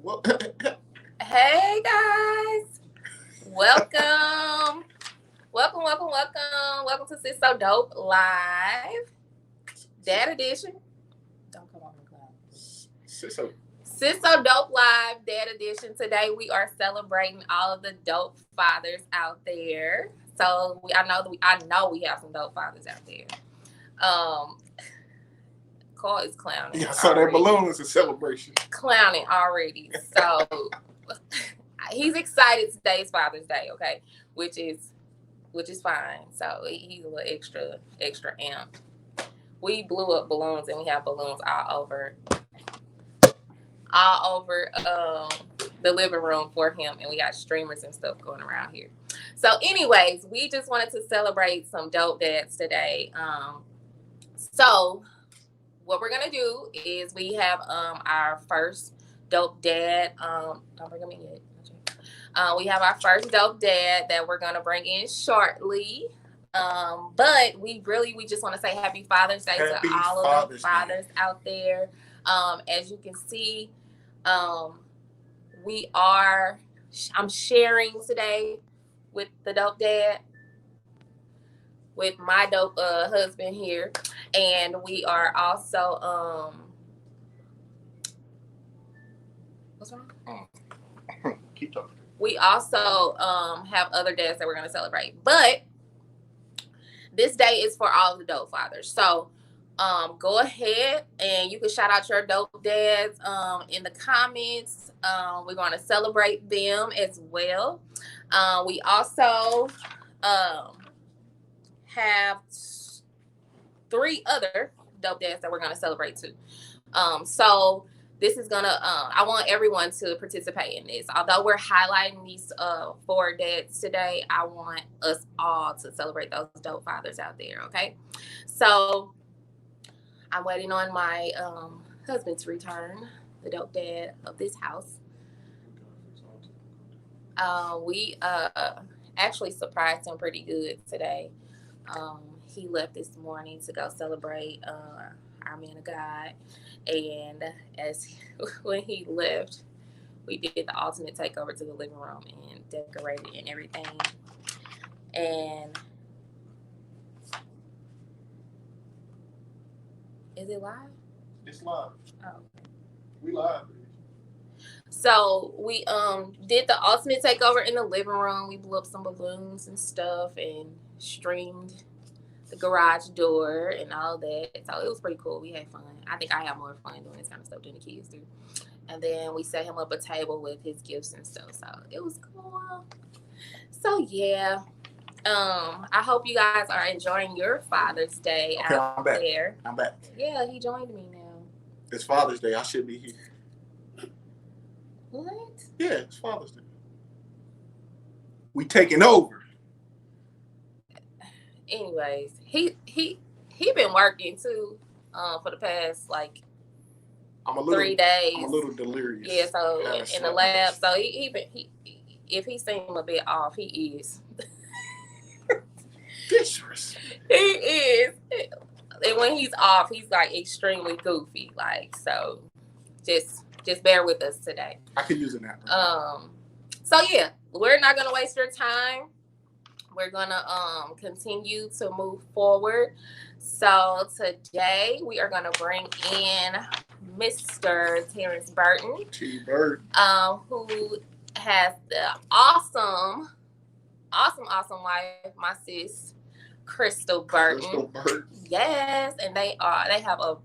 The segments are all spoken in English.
Well, Hey guys, welcome, welcome to Sis So Dope Live, Dad Edition. Don't come on the cloud. so Sis So Dope Live, Dad Edition. Today we are celebrating all of the dope fathers out there. I know we have some dope fathers out there. Um, Carl is clowning. yeah, I saw that balloon as a celebration. Clowning already. So he's excited. Today's Father's Day. Okay, which is fine. So he's a little extra amp. We blew up balloons and we have balloons all over the living room for him, and we got streamers and stuff going around here. So, anyways, we just wanted to celebrate some dope dads today. So what we're gonna do is we have our first dope dad. Don't bring him in yet. We have our first dope dad that we're gonna bring in shortly. But we just want to say Happy Father's Day to all of the fathers out there. As you can see, I'm sharing today with the dope dad, with my dope husband here, and we are also what's wrong? Keep talking. We also have other dads that we're going to celebrate, but this day is for all the dope fathers. So go ahead and you can shout out your dope dads in the comments. We're going to celebrate them as well. We also have 3 other dope dads that we're going to celebrate too. So this is gonna I want everyone to participate in this. Although we're highlighting these 4 dads today, I want us all to celebrate those dope fathers out there. Okay, so I'm waiting on my husband to return, the dope dad of this house. We actually surprised him pretty good today. He left this morning to go celebrate our man of God, and when he left, we did the ultimate takeover to the living room and decorated and everything. And is it live? It's live. Oh, okay. We live. So we did the ultimate takeover in the living room. We blew up some balloons and stuff and streamed the garage door and all that. So it was pretty cool. We had fun. I think I have more fun doing this kind of stuff than the kids do. And then we set him up a table with his gifts and stuff. So it was cool. So yeah. I hope you guys are enjoying your Father's Day out there. I'm back. Yeah, he joined me now. It's Father's Day. I should be here. What? Yeah, it's Father's Day. We taking over. Anyways, he been working too for the past like 3 days. I'm a little delirious. Yeah, so in the lab. So he if he seemed a bit off, he is. He is. And when he's off, he's like extremely goofy. Like, so just bear with us today. I could use a nap. So yeah, we're not gonna waste your time. We're gonna continue to move forward. So today we are gonna bring in Mr. Terrence Burton. T Bird. Who has the awesome wife, my sis, Crystal Burton. Yes, and they have a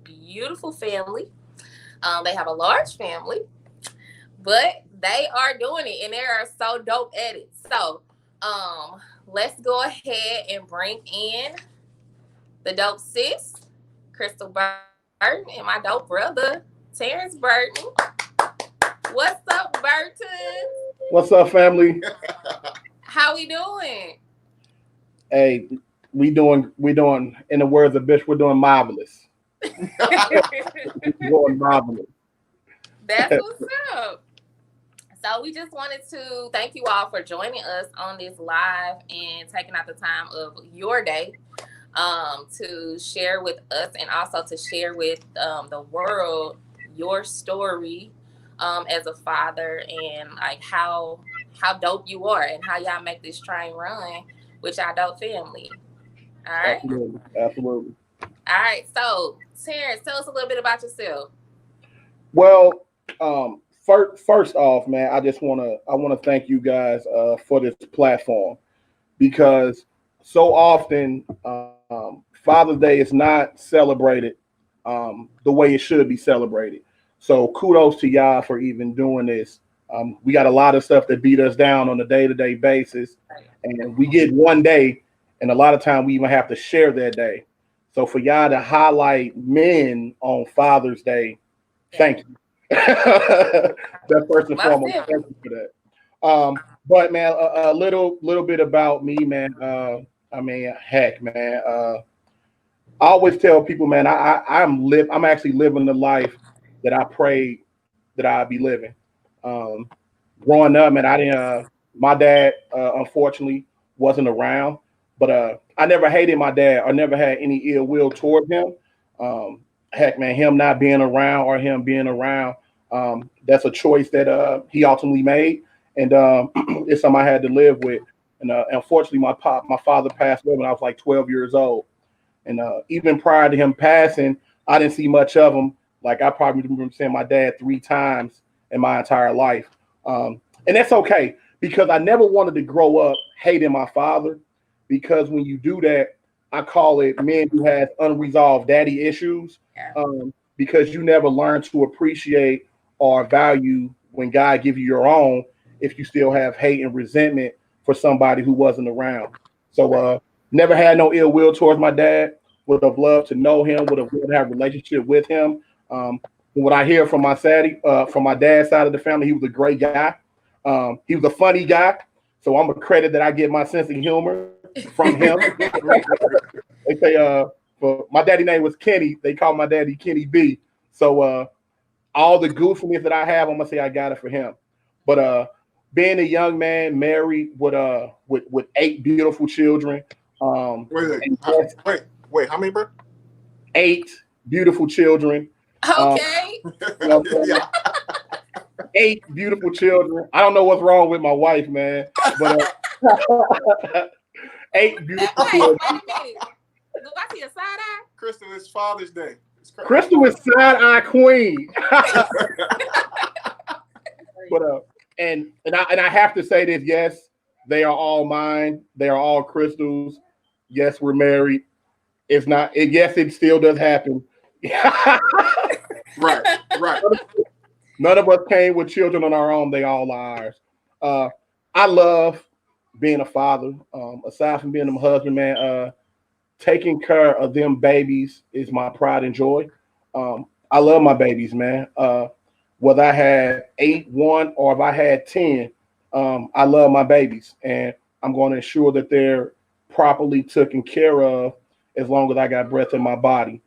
beautiful family. They have a large family, but they are doing it, and they are so dope at it. So, let's go ahead and bring in the dope sis, Crystal Burton, and my dope brother, Terrence Burton. What's up, Burton? What's up, family? How we doing? Hey, we doing. In the words of Bitch, we're doing marvelous. We're doing marvelous. That's what's up. So we just wanted to thank you all for joining us on this live and taking out the time of your day to share with us and also to share with the world your story as a father, and like how dope you are and how y'all make this train run with y'all dope family. All right. Absolutely. Absolutely. All right. So Terrence, tell us a little bit about yourself. Well, first off, man, I wanna thank you guys for this platform because so often Father's Day is not celebrated the way it should be celebrated. So kudos to y'all for even doing this. We got a lot of stuff that beat us down on a day-to-day basis, and we get one day, and a lot of time we even have to share that day. So for y'all to highlight men on Father's Day, thank you. That's first and foremost. Thank you for that. But man, a little bit about me, man. I mean, heck, man. I always tell people, man, I'm actually living the life that I prayed that I'd be living. Um, Growing up, man, I didn't. My dad, unfortunately, wasn't around, but I never hated my dad or never had any ill will toward him. Um, Heck, man, him not being around or him being around, that's a choice that he ultimately made, and it's something I had to live with. And unfortunately, my father passed away when I was like 12 years old. And even prior to him passing, I didn't see much of him. Like I probably remember seeing my dad 3 times in my entire life. And that's okay because I never wanted to grow up hating my father because when you do that, I call it men who have unresolved daddy issues because you never learn to appreciate or value when God give you your own if you still have hate and resentment for somebody who wasn't around. So never had no ill will towards my dad. Would have loved to know him. Would have loved to have a relationship with him. What I hear from from my dad's side of the family, he was a great guy. He was a funny guy. So I'm a credit that I get my sense of humor from him. They say for my daddy name was Kenny. They call my daddy Kenny B. So all the goofiness that I have, I'm gonna say I got it for him. But being a young man married with 8 beautiful children. Wait, how many, bro? 8 beautiful children. Okay. Yeah. 8 beautiful children. I don't know what's wrong with my wife, man. But 8 beautiful children. Wait a minute. Do I see a side eye? Crystal, it's Father's Day. Crystal is side eye queen. But and I have to say this, yes, they are all mine. They are all Crystal's. Yes, we're married. It's not. Yes, it still does happen. Right. None of us came with children on our own. They all are ours. I love being a father. Aside from being a husband, man, taking care of them babies is my pride and joy. I love my babies, man. Whether I had 8, 1, or if I had 10, I love my babies, and I'm going to ensure that they're properly taken care of as long as I got breath in my body.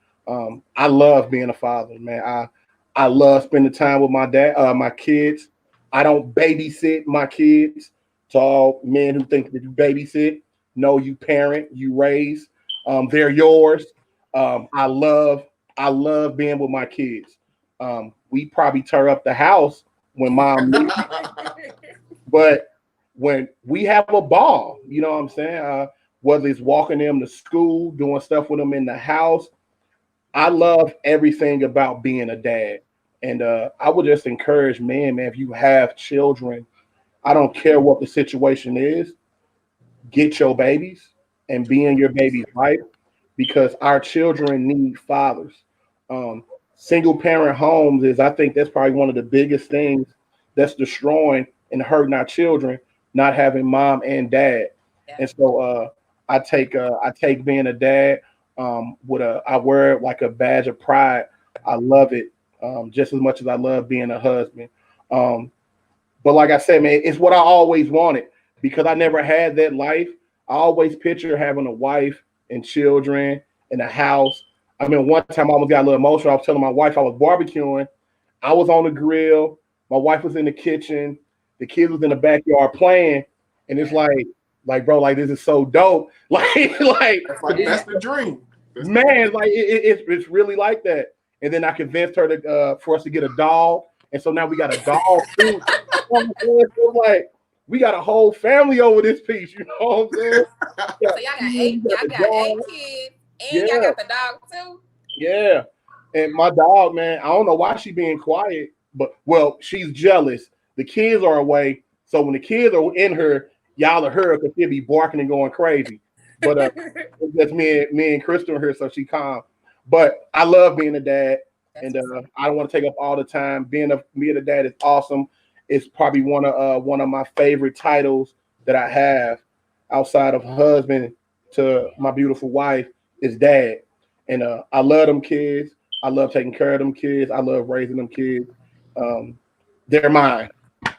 I love being a father, man. I love spending time with my dad, my kids. I don't babysit my kids. To all men who think that you babysit, no, you parent, you raise. They're yours. I love being with my kids. We probably tear up the house when mom leaves, but when we have a ball, you know what I'm saying? Whether it's walking them to school, doing stuff with them in the house, I love everything about being a dad. And I would just encourage men, man, if you have children, I don't care what the situation is, get your babies and be in your baby's life because our children need fathers. Single parent homes I think that's probably one of the biggest things that's destroying and hurting our children, not having mom and dad. Yeah. And so I take being a dad I wear it like a badge of pride. I love it just as much as I love being a husband. But like I said, man, it's what I always wanted because I never had that life. I always picture having a wife and children and a house. I mean, one time I almost got a little emotional. I was telling my wife I was barbecuing. I was on the grill. My wife was in the kitchen. The kids was in the backyard playing. And it's like, bro, like this is so dope. Like That's the dream. Man, like it's really like that. And then I convinced her for us to get a dog. and so now we got a dog too. So like we got a whole family over this piece. You know what I'm saying? So y'all got 8 kids, and y'all got the dog too. Yeah, and my dog, man, I don't know why she being quiet, but well, she's jealous. The kids are away, so when the kids are in her, y'all are her because she'll be barking and going crazy. But it's just me and Crystal are here, so she calm. But I love being a dad, and I don't want to take up all the time. Being a dad is awesome. It's probably one of my favorite titles that I have outside of husband to my beautiful wife is dad. And I love them kids. I love taking care of them kids. I love raising them kids. They're mine,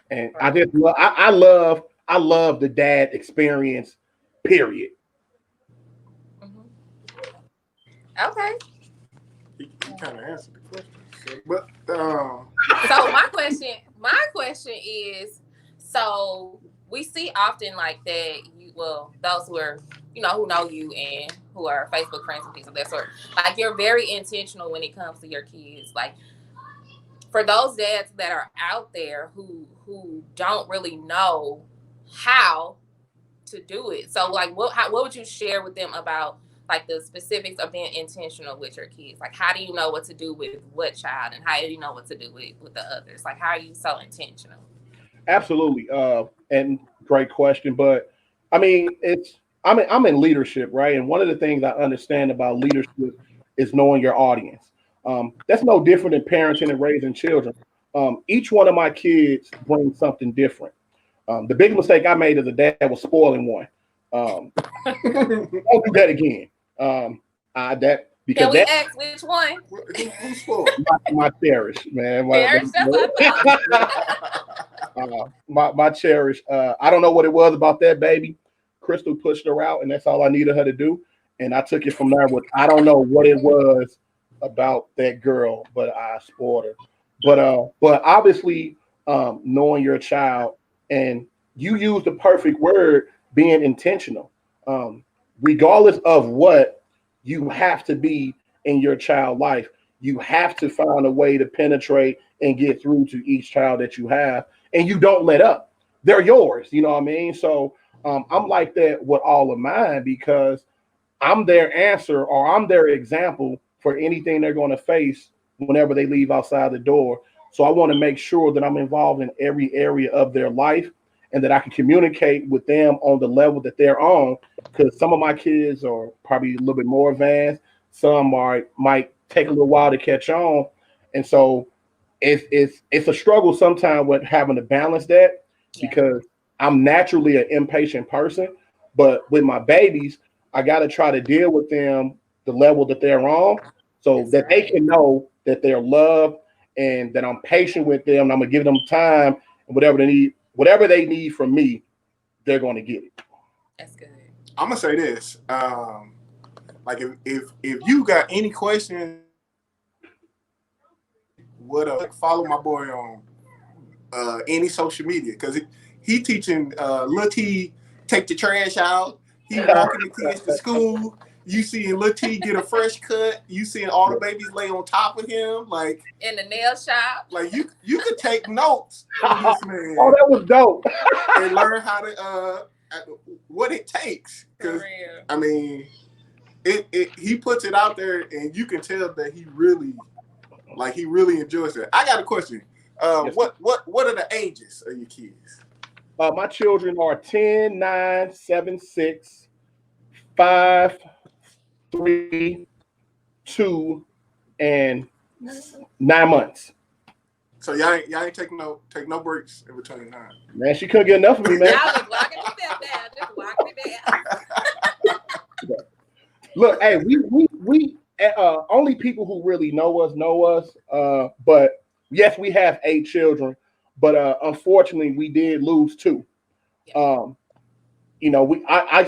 and I just I love the dad experience. Period. Okay. He kind of answered the question. But so my question is, so we see often like that those who are, who know you and who are Facebook friends and things of that sort, like you're very intentional when it comes to your kids. Like for those dads that are out there who don't really know how to do it. So like what would you share with them about like the specifics of being intentional with your kids? Like how do you know what to do with what child, and how do you know what to do with the others? Like how are you so intentional? Absolutely. And great question. But I mean, I'm in leadership, right? And one of the things I understand about leadership is knowing your audience. That's no different than parenting and raising children. Each one of my kids brings something different. The big mistake I made as a dad was spoiling one. Don't do that again. Can we ask which one? Who's spoiled? My Cherish, man. My Cherish. I don't know what it was about that baby. Crystal pushed her out, and that's all I needed her to do. And I took it from there. I don't know what it was about that girl, but I spoiled her. But obviously, knowing your child, and you use the perfect word, being intentional. Regardless of what, you have to be in your child life. You have to find a way to penetrate and get through to each child that you have, and you don't let up. They're yours, you know what I mean? So I'm like that with all of mine because I'm their answer or I'm their example for anything they're going to face whenever they leave outside the door. So I want to make sure that I'm involved in every area of their life and that I can communicate with them on the level that they're on, because some of my kids are probably a little bit more advanced. Some might take a little while to catch on. And so it's a struggle sometimes with having to balance that because I'm naturally an impatient person. But with my babies, I got to try to deal with them the level that they're on so that they can know that they're loved and that I'm patient with them. And I'm going to give them time and whatever they need from me, they're going to get it. That's good. I'm going to say this. Like if you got any questions, follow my boy on any social media, because he teaching Lil T take the trash out. He walking the kids to school. You seeing Lil T get a fresh cut. You seeing all the babies lay on top of him, like in the nail shop. Like you could take notes from this man. Oh, that was dope. And learn how to what it takes. Because I mean, he puts it out there, and you can tell that he really enjoys it. I got a question. Yes. What are the ages of your kids? My children are 10, 9, 7, 6, 5, 3, 2, and 9 months. So y'all ain't take no breaks in between time. Man, she couldn't get enough of me, man. Y'all just walking yourself down. Just walking it down. Look, hey, we only people who really know us. But yes, we have 8 children, but unfortunately, we did lose 2. I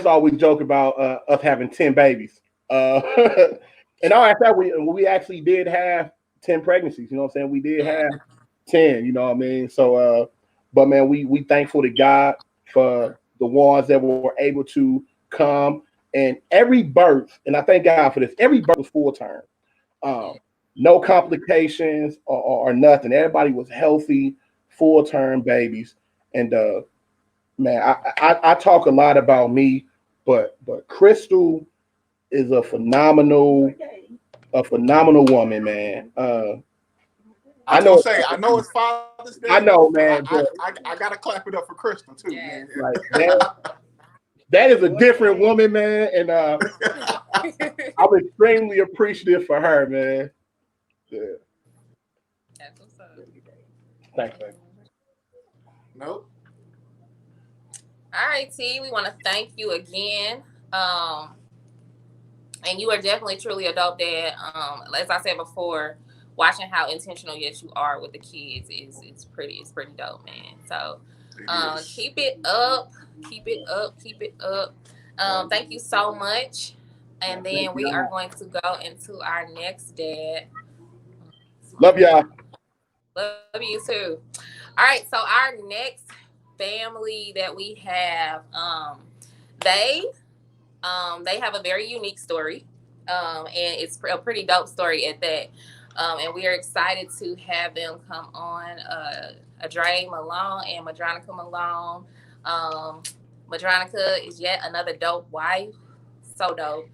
always joke about us having 10 babies. And all that we actually did have 10 pregnancies. You know what I'm saying? We did have 10. You know what I mean? So, but man, we thankful to God for the ones that were able to come. And every birth, and I thank God for this, every birth was full term. no complications or nothing. Everybody was healthy, full-term babies. And man, I talk a lot about me, but Crystal is a phenomenal woman, man. I know. I know it's Father's Day. I know, man. I gotta clap it up for Crystal too. Yes. Man. Like that is a different woman, man, and I'm extremely appreciative for her, man. Yeah. That's what's up. Thanks, man. Nope. All right, T, we want to thank you again. And you are definitely truly a dope dad. As I said before, watching how intentional you are with the kids is pretty dope, man. So keep it up. Thank you so much. And then we are going to go into our next dad. Love y'all. Love you too. All right, so our next family that we have, they have a very unique story, and it's a pretty dope story at that. And we are excited to have them come on, Adre Malone and Madronica Malone. Madronica is yet another dope wife, so dope.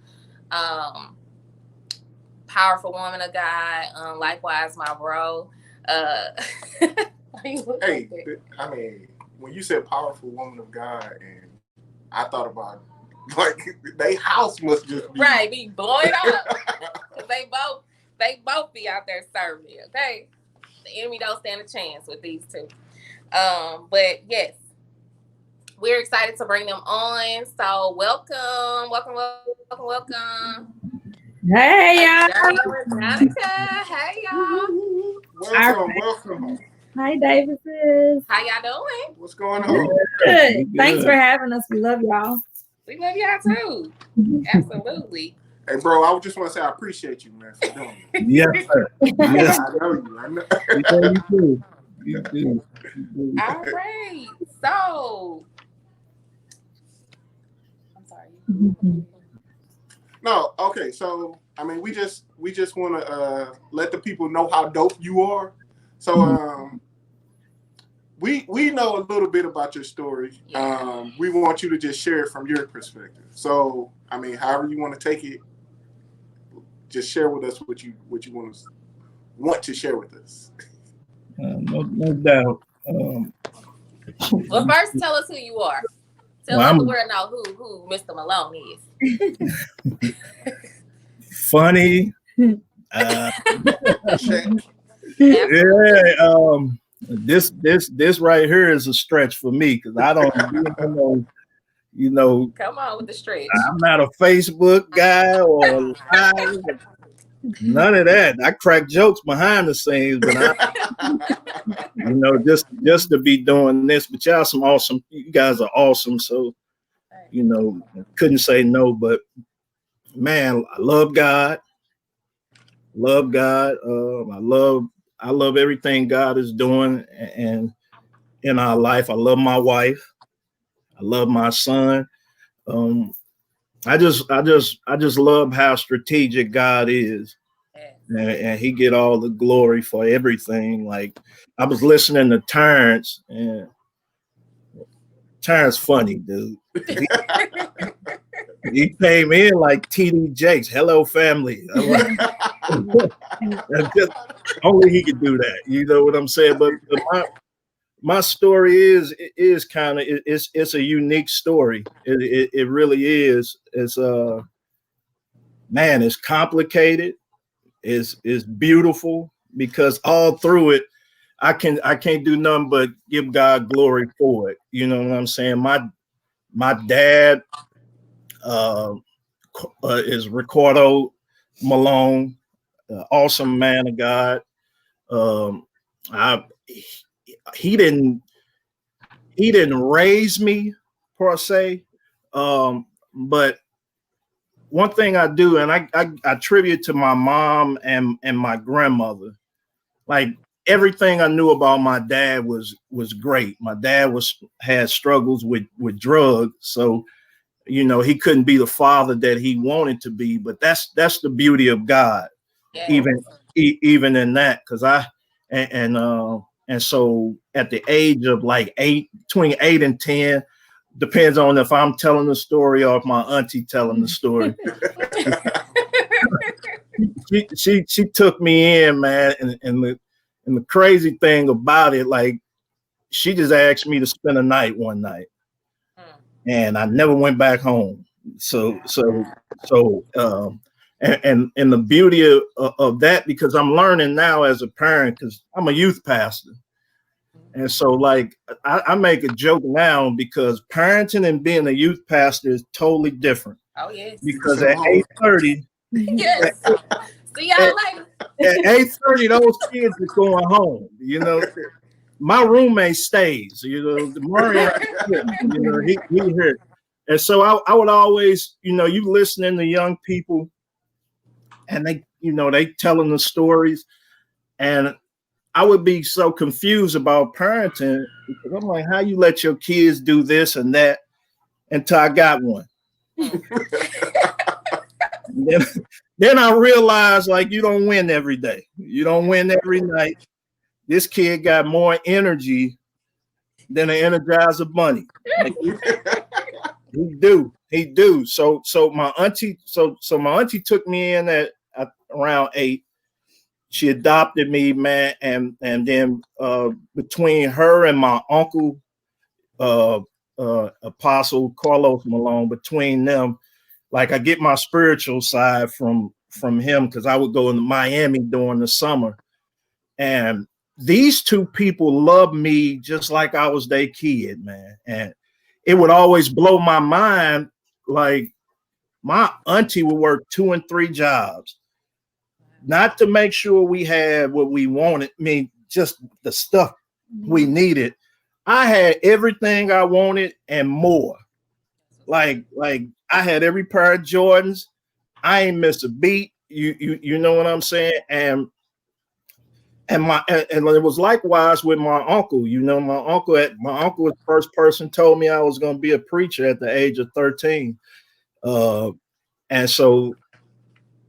Powerful woman of God. Likewise, my bro. Hey, I mean, when you said powerful woman of God, and I thought about like they house must just be right, be blowing up. they both be out there serving. Okay, the enemy don't stand a chance with these two. But yes, we're excited to bring them on. So welcome. Hey y'all. Monica. Hey y'all. Welcome. Hi Davises. How y'all doing? What's going on? Good. Thanks for having us. We love y'all. We love y'all too. Absolutely. Hey, bro, I just want to say I appreciate you, man, for doing it. Yes, sir. Yes. I know you. I know. You too. You too. All right. So, I'm sorry. No, okay. So, I mean, we just want to let the people know how dope you are. So, we know a little bit about your story. Yeah. We want you to just share it from your perspective. So, I mean, however you want to take it, just share with us what you want to share with us. No doubt. Well, first, tell us who you are. Tell us the world know who Mr. Malone is. Funny. This right here is a stretch for me because I don't Come on with the stretch. I'm not a Facebook guy or none of that. I crack jokes behind the scenes, but just to be doing this. But y'all some awesome. You guys are awesome. So couldn't say no. But man, I love God. I love everything God is doing and in our life. I love my wife. I love my son. I just love how strategic God is, and He get all the glory for everything. Like I was listening to Terrence, and Terrence funny, dude. He came in like TD Jakes, hello family. Just, only he could do that. You know what I'm saying? But my story is kind of it's a unique story. It really is. It's man, it's complicated. It's beautiful because all through it, I can't do nothing but give God glory for it. You know what I'm saying? My dad is Ricardo Malone, awesome man of God. He didn't raise me per se, but one thing I do, and I attribute to my mom and my grandmother, like everything I knew about my dad was great. My dad had struggles with drugs, so he couldn't be the father that he wanted to be. But that's the beauty of God. Yeah. even in that, because and so at the age of like between 8 and 10, depends on if I'm telling the story or if my auntie telling the story. she took me in, man, and the crazy thing about it, like, she just asked me to spend a night one night, and I never went back home. And the beauty of that, because I'm learning now as a parent, because I'm a youth pastor. And so, like, I make a joke now, because parenting and being a youth pastor is totally different. Oh, yes. Because at 8:30, yes. See y'all later. At 8:30, those kids are going home. You know, my roommate stays. You know, the Mario, you know, he here. And so I would always, you know, you listening to young people, and they, you know, they telling the stories, and I would be so confused about parenting, because I'm like, how you let your kids do this and that, until I got one. Then I realized, like, you don't win every day. You don't win every night. This kid got more energy than an Energizer bunny. Like, he do. So my auntie took me in at around 8. She adopted me, man, and then between her and my uncle, Apostle Carlos Malone, between them, like, I get my spiritual side from him, because I would go into Miami during the summer, and these two people loved me just like I was their kid, man. And it would always blow my mind, like, my auntie would work 2 and 3 jobs, not to make sure we had what we wanted. I mean, just the stuff we needed. I had everything I wanted and more. Like I had every pair of Jordans. I ain't miss a beat. You know what I'm saying? And it was likewise with my uncle. You know, my uncle was the first person told me I was going to be a preacher at the age of 13. And so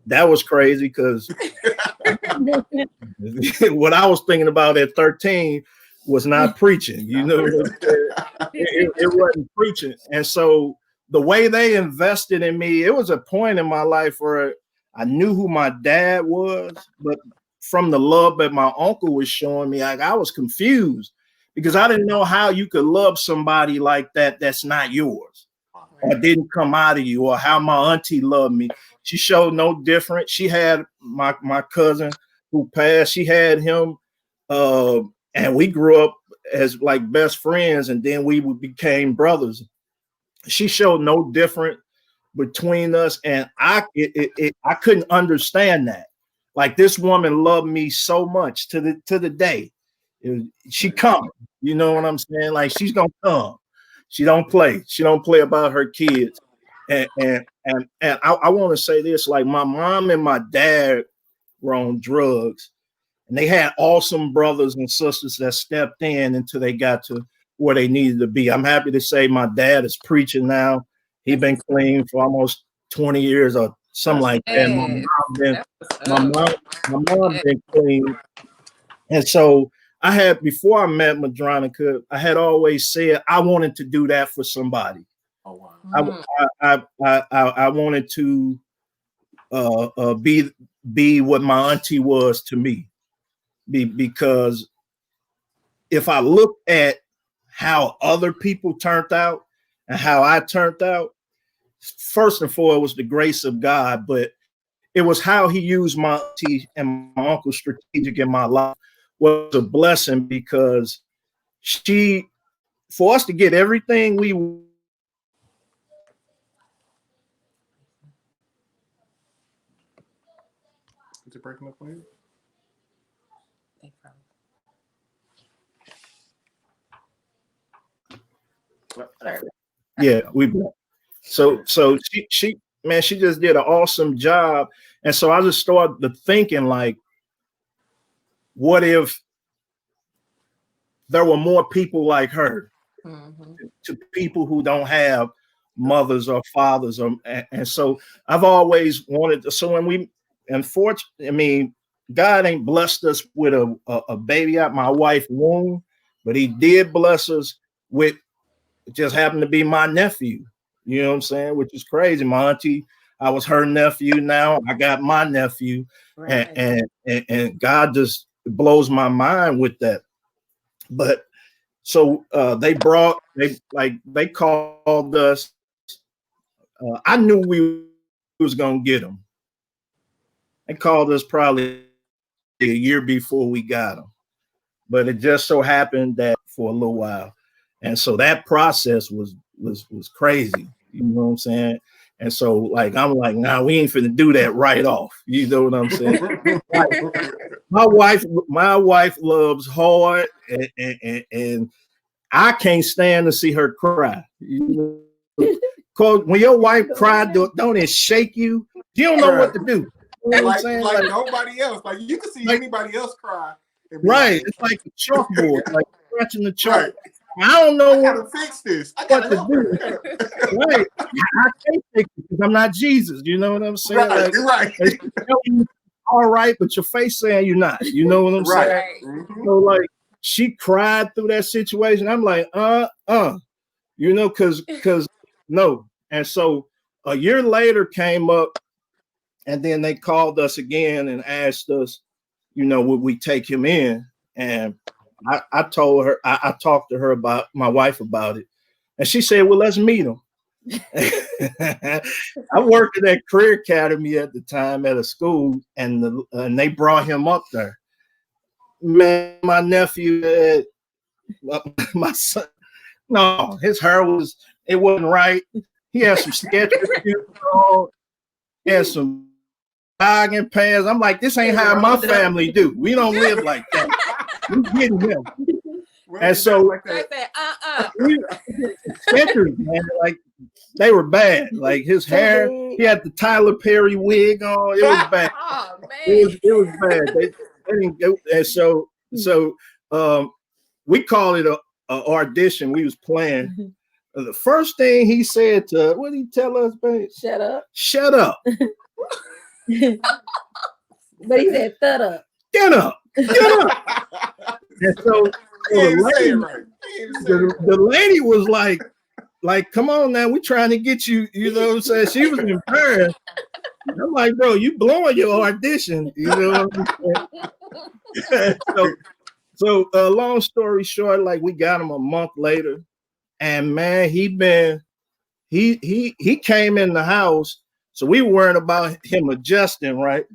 that was crazy, because what I was thinking about at 13 was not preaching. You know, it wasn't preaching. And so the way they invested in me, it was a point in my life where I knew who my dad was, but from the love that my uncle was showing me, I was confused, because I didn't know how you could love somebody like that that's not yours, or didn't come out of you, or how my auntie loved me. She showed no different. She had my cousin who passed. She had him, and we grew up as like best friends, and then we became brothers. She showed no different between us, and I couldn't understand that. Like, this woman loved me so much to the day. She coming, you know what I'm saying? Like, she's gonna come. She don't play. She don't play about her kids. And I want to say this: like, my mom and my dad were on drugs, and they had awesome brothers and sisters that stepped in until they got to where they needed to be. I'm happy to say my dad is preaching now. He's been clean for almost 20 years or something like that. My mom been clean. And so I had, before I met Madronica, I had always said I wanted to do that for somebody. Oh wow! I wanted to be what my auntie was to me, because if I look at how other people turned out and how I turned out, first and foremost, it was the grace of God, but it was how he used my auntie and my uncle strategic in my life was a blessing, because for us to get everything we. Is it breaking up for you? Yeah, so she man, she just did an awesome job. And so I just started thinking, like, what if there were more people like her, to people who don't have mothers or fathers, and so I've always wanted to. So when we, unfortunately, I mean, God ain't blessed us with a baby out my wife's womb, but he did bless us with just happened to be my nephew. You know what I'm saying? Which is crazy. My auntie, I was her nephew. Now I got my nephew, Right. and God just blows my mind with that. But so they called us. I knew we was gonna get them. They called us probably a year before we got them, but it just so happened that for a little while, and so that process was crazy. You know what I'm saying? And so like I'm like, nah, we ain't finna do that right off. You know what I'm saying? my wife loves hard, and I can't stand to see her cry. You know? Cause when your wife cried, don't it shake you? You don't know what to do. You know what I'm saying? Like nobody else. Like you can see anybody else cry. Right. It's like a chalkboard, like scratching the chalk. Right. I don't know I gotta fix this. I gotta help her. Right. I can't fix it because I'm not Jesus. You know what I'm saying? Right, like, right. All right, but your face saying you're not. You know what I'm saying? Right. Mm-hmm. So like she cried through that situation. I'm like, you know, cause no. And so a year later came up, and then they called us again and asked us, you know, would we take him in? And I told her, I talked to her about my wife about it, and she said, well, let's meet him. I worked at that career academy at the time at a school, and they brought him up there. Man, my nephew had my son. No, his hair wasn't right. He had some Skechers on, he had some jogging pants. I'm like, this ain't how my family do. We don't live like that. We getting him. And so I said, Skechers, man, like they were bad. Like his hair, he had the Tyler Perry wig on. It was bad. Oh man, It was bad. They didn't go. And so we call it a audition. We was playing. The first thing he said to, what did he tell us, babe? Shut up. Shut up. But he said, "Shut up." Get up. Get up. And so the lady was like, come on now, we trying to get you, you know what I'm saying? She was embarrassed. I'm like, bro, you blowing your audition, you know what I'm saying? So long story short, like we got him a month later, and man, he came in the house, so we weren't about him adjusting, right?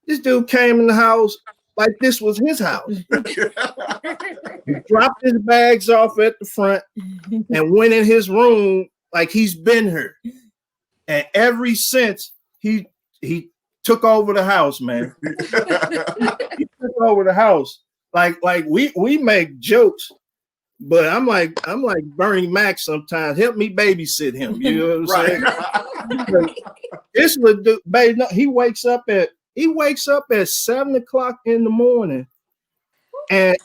This dude came in the house like this was his house. He dropped his bags off at the front and went in his room like he's been here. And ever since he took over the house, man. He took over the house. Like we make jokes, but I'm like Bernie Mac sometimes. Help me babysit him. You know what I'm saying? This would do, babe. No, he wakes up at 7:00 in the morning, and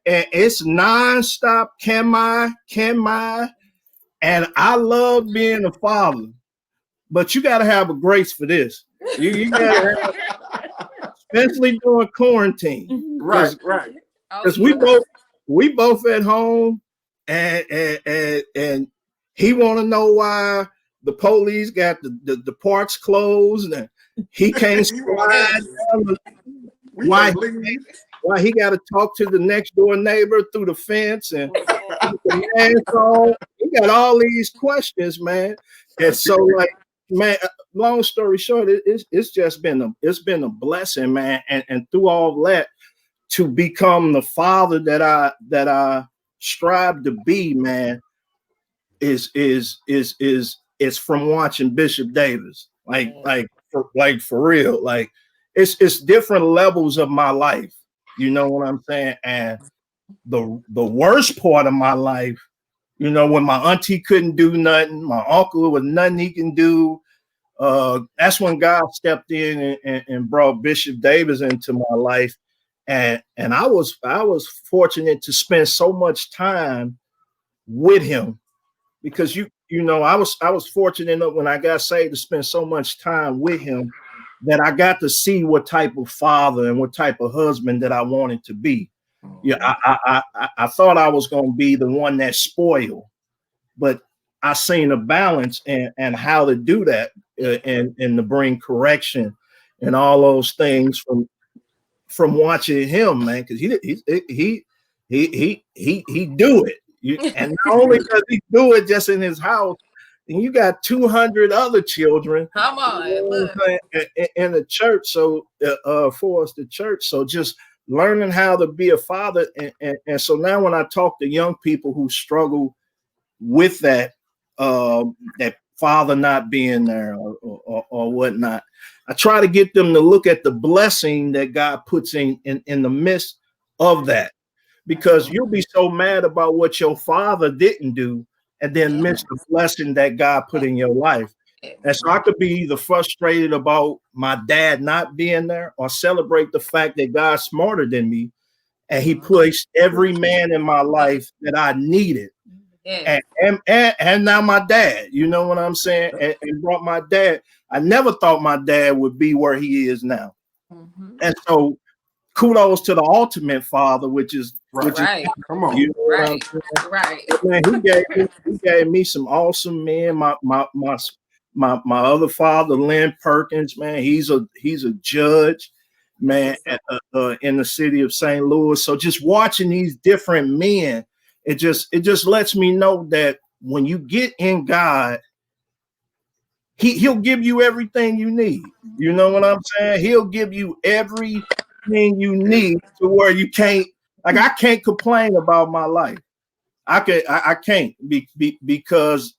it's nonstop. Can I? And I love being a father, but you got to have a grace for this. You got to have, especially during quarantine. Right. Because we both at home, and he want to know why the police got the parks closed, and he can't slide down why he got to talk to the next door neighbor through the fence, and he got all these questions, man. And so, like, man, long story short, it's just been a blessing, man, and through all that, to become the father that I strive to be, man, is from watching Bishop Davis, like for real, like it's different levels of my life, you know what I'm saying? And the worst part of my life, you know, when my auntie couldn't do nothing, my uncle was nothing he can do. That's when God stepped in and brought Bishop Davis into my life. And I was fortunate to spend so much time with him, because you know I was fortunate enough when I got saved to spend so much time with him, that I got to see what type of father and what type of husband that I wanted to be. Yeah, I thought I was going to be the one that spoiled, but I seen a balance and how to do that and to bring correction and all those things from watching him, man, because he do it. And not only does he do it just in his house, and you got 200 other children. Come on, look. In the church. So for us, the church. So just learning how to be a father, and so now when I talk to young people who struggle with that father not being there or whatnot, I try to get them to look at the blessing that God puts in the midst of that, because you'll be so mad about what your father didn't do and then miss the blessing that God put in your life. And so I could be either frustrated about my dad not being there or celebrate the fact that God's smarter than me and he placed every man in my life that I needed. And now my dad, you know what I'm saying? And brought my dad. I never thought my dad would be where he is now. Mm-hmm. And so kudos to the ultimate father, which is right. Come on, you know right. Man, he gave me some awesome men. My other father, Lynn Perkins, man, he's a judge, man, in the city of St. Louis. So just watching these different men, it just lets me know that when you get in God, he'll give you everything you need. You know what I'm saying? He'll give you everything you need to where you can't, like, I can't complain about my life. I can't because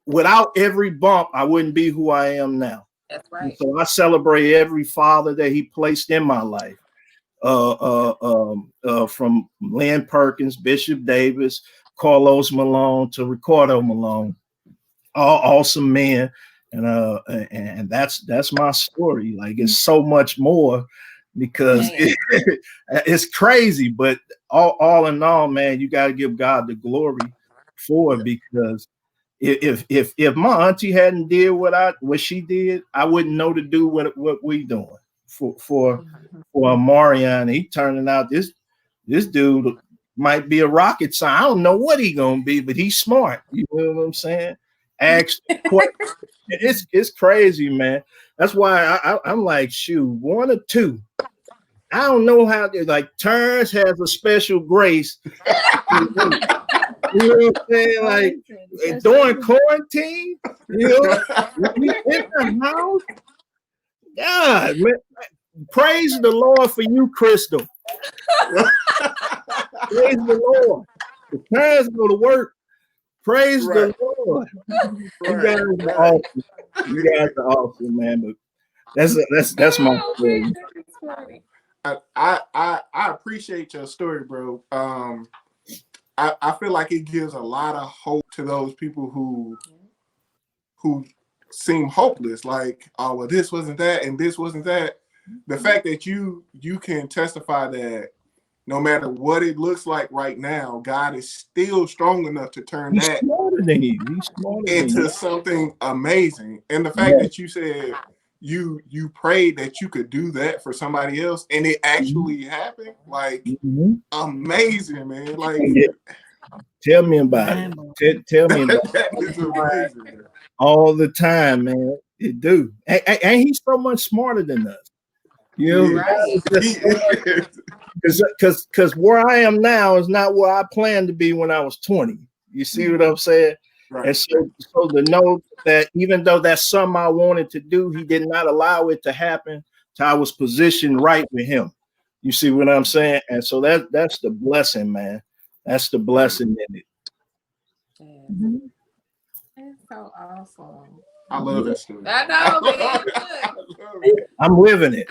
without every bump, I wouldn't be who I am now. That's right. And so I celebrate every father that he placed in my life. From Lynn Perkins, Bishop Davis, Carlos Malone to Ricardo Malone, all awesome men. And that's my story. Like, it's so much more because it's crazy, but all in all, man, you got to give God the glory for it, because if my auntie hadn't did what she did, I wouldn't know to do what we doing for Marion. He turning out this dude might be a rocket scientist. I don't know what he gonna be, but he's smart. You know what I'm saying? It's crazy, man. That's why I'm like, shoot, 1 or 2. I don't know how to, like, Terrence has a special grace. You know what I'm saying? Like, during quarantine, you know, we in the house. God, man, praise the Lord for you, Crystal. Praise the Lord. The parents go to work. Praise the Lord. You guys are awesome. You guys are awesome, man. But that's my story. I appreciate your story, bro. I feel like it gives a lot of hope to those people who seem hopeless. Like, oh, well, this wasn't that and this wasn't that. The fact that you can testify that no matter what it looks like right now, God is still strong enough to turn that into something amazing. And the fact that you said you prayed that you could do that for somebody else and it actually happened, like, amazing, man. Like, tell me about it. Tell me about that is amazing, man. All the time, man. It do. And he's so much smarter than us. You know, because where I am now is not where I planned to be when I was 20. You see what I'm saying? Right. And so to know that even though that's something I wanted to do, he did not allow it to happen till I was positioned right with him. You see what I'm saying? And so that's the blessing, man. That's the blessing in it. That's so awesome. I love that story. I know, man. I'm living it.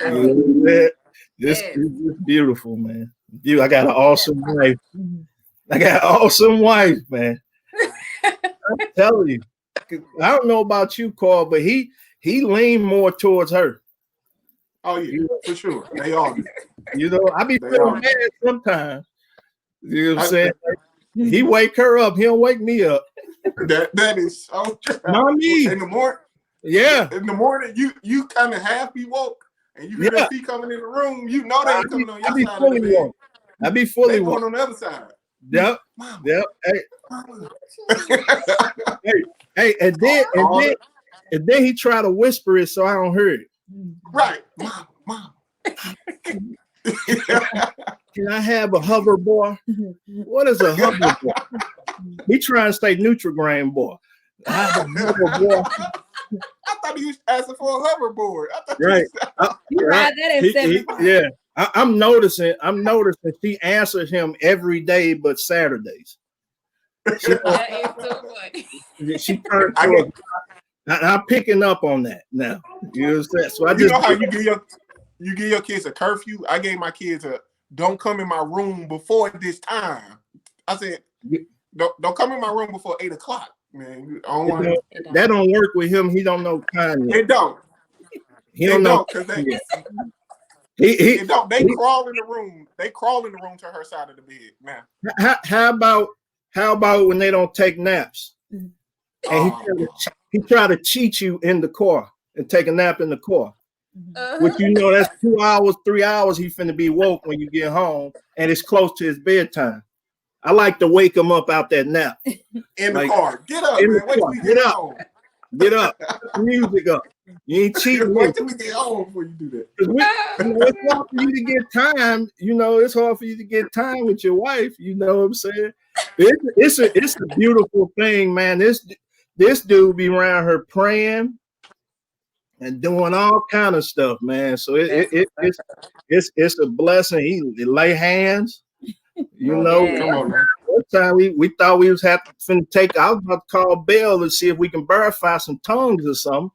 This is beautiful, man. I got an awesome wife. Man. I'm telling you. I don't know about you, Carl, but he leaned more towards her. Oh yeah, for sure. They all do. You know, I be feeling bad sometimes. You know what I'm saying? He wake her up. He don't wake me up. That is so true. Mommy. In the morning. Yeah. In the morning, you kind of half be woke, and you hear Yeah. their feet coming in the room. You know they ain't coming on I your be side of fully the bed. woke. I be fully They going woke. on the other side. Yep. Mama, Yep. Hey, mama. hey, and then he tried to whisper it so I don't hear it. Right, mom, mom. Can I have a hoverboard? What is a hoverboard? He trying to say Nutri-Grain boy. I have a hoverboard. I thought he was asking for a hoverboard. I thought Right. You ride that at 7 o'clock. Yeah. I'm noticing she answers him every day but Saturdays. That is too funny. She turned to I'm picking up on that now. You know what I'm saying? So You know how you give your kids a curfew? I gave my kids a don't come in my room before this time. I said, don't come in my room before 8 o'clock, man. I don't want that don't work with him. He don't know time yet. It don't. He don't know because they it don't. They crawl in the room. They crawl in the room to her side of the bed, man. How about when they don't take naps? And he try to cheat you in the car and take a nap in the car. Which you know that's 2 hours, 3 hours he finna be woke when you get home, and it's close to his bedtime. I like to wake him up out that nap. In the car. Get up, in man. the Wait till car. we Get get up. home. Get up. Put the music up. You ain't cheating. Wait till we get home before you do that. It's hard for you to get time. It's hard for you to get time with your wife. You know what I'm saying? It's a beautiful thing, man. This dude be around her praying and doing all kind of stuff, man. So it's a blessing. He lay hands. Come on, man. One time we thought we was finna take. I was about to call Bill to see if we can verify some tongues or something.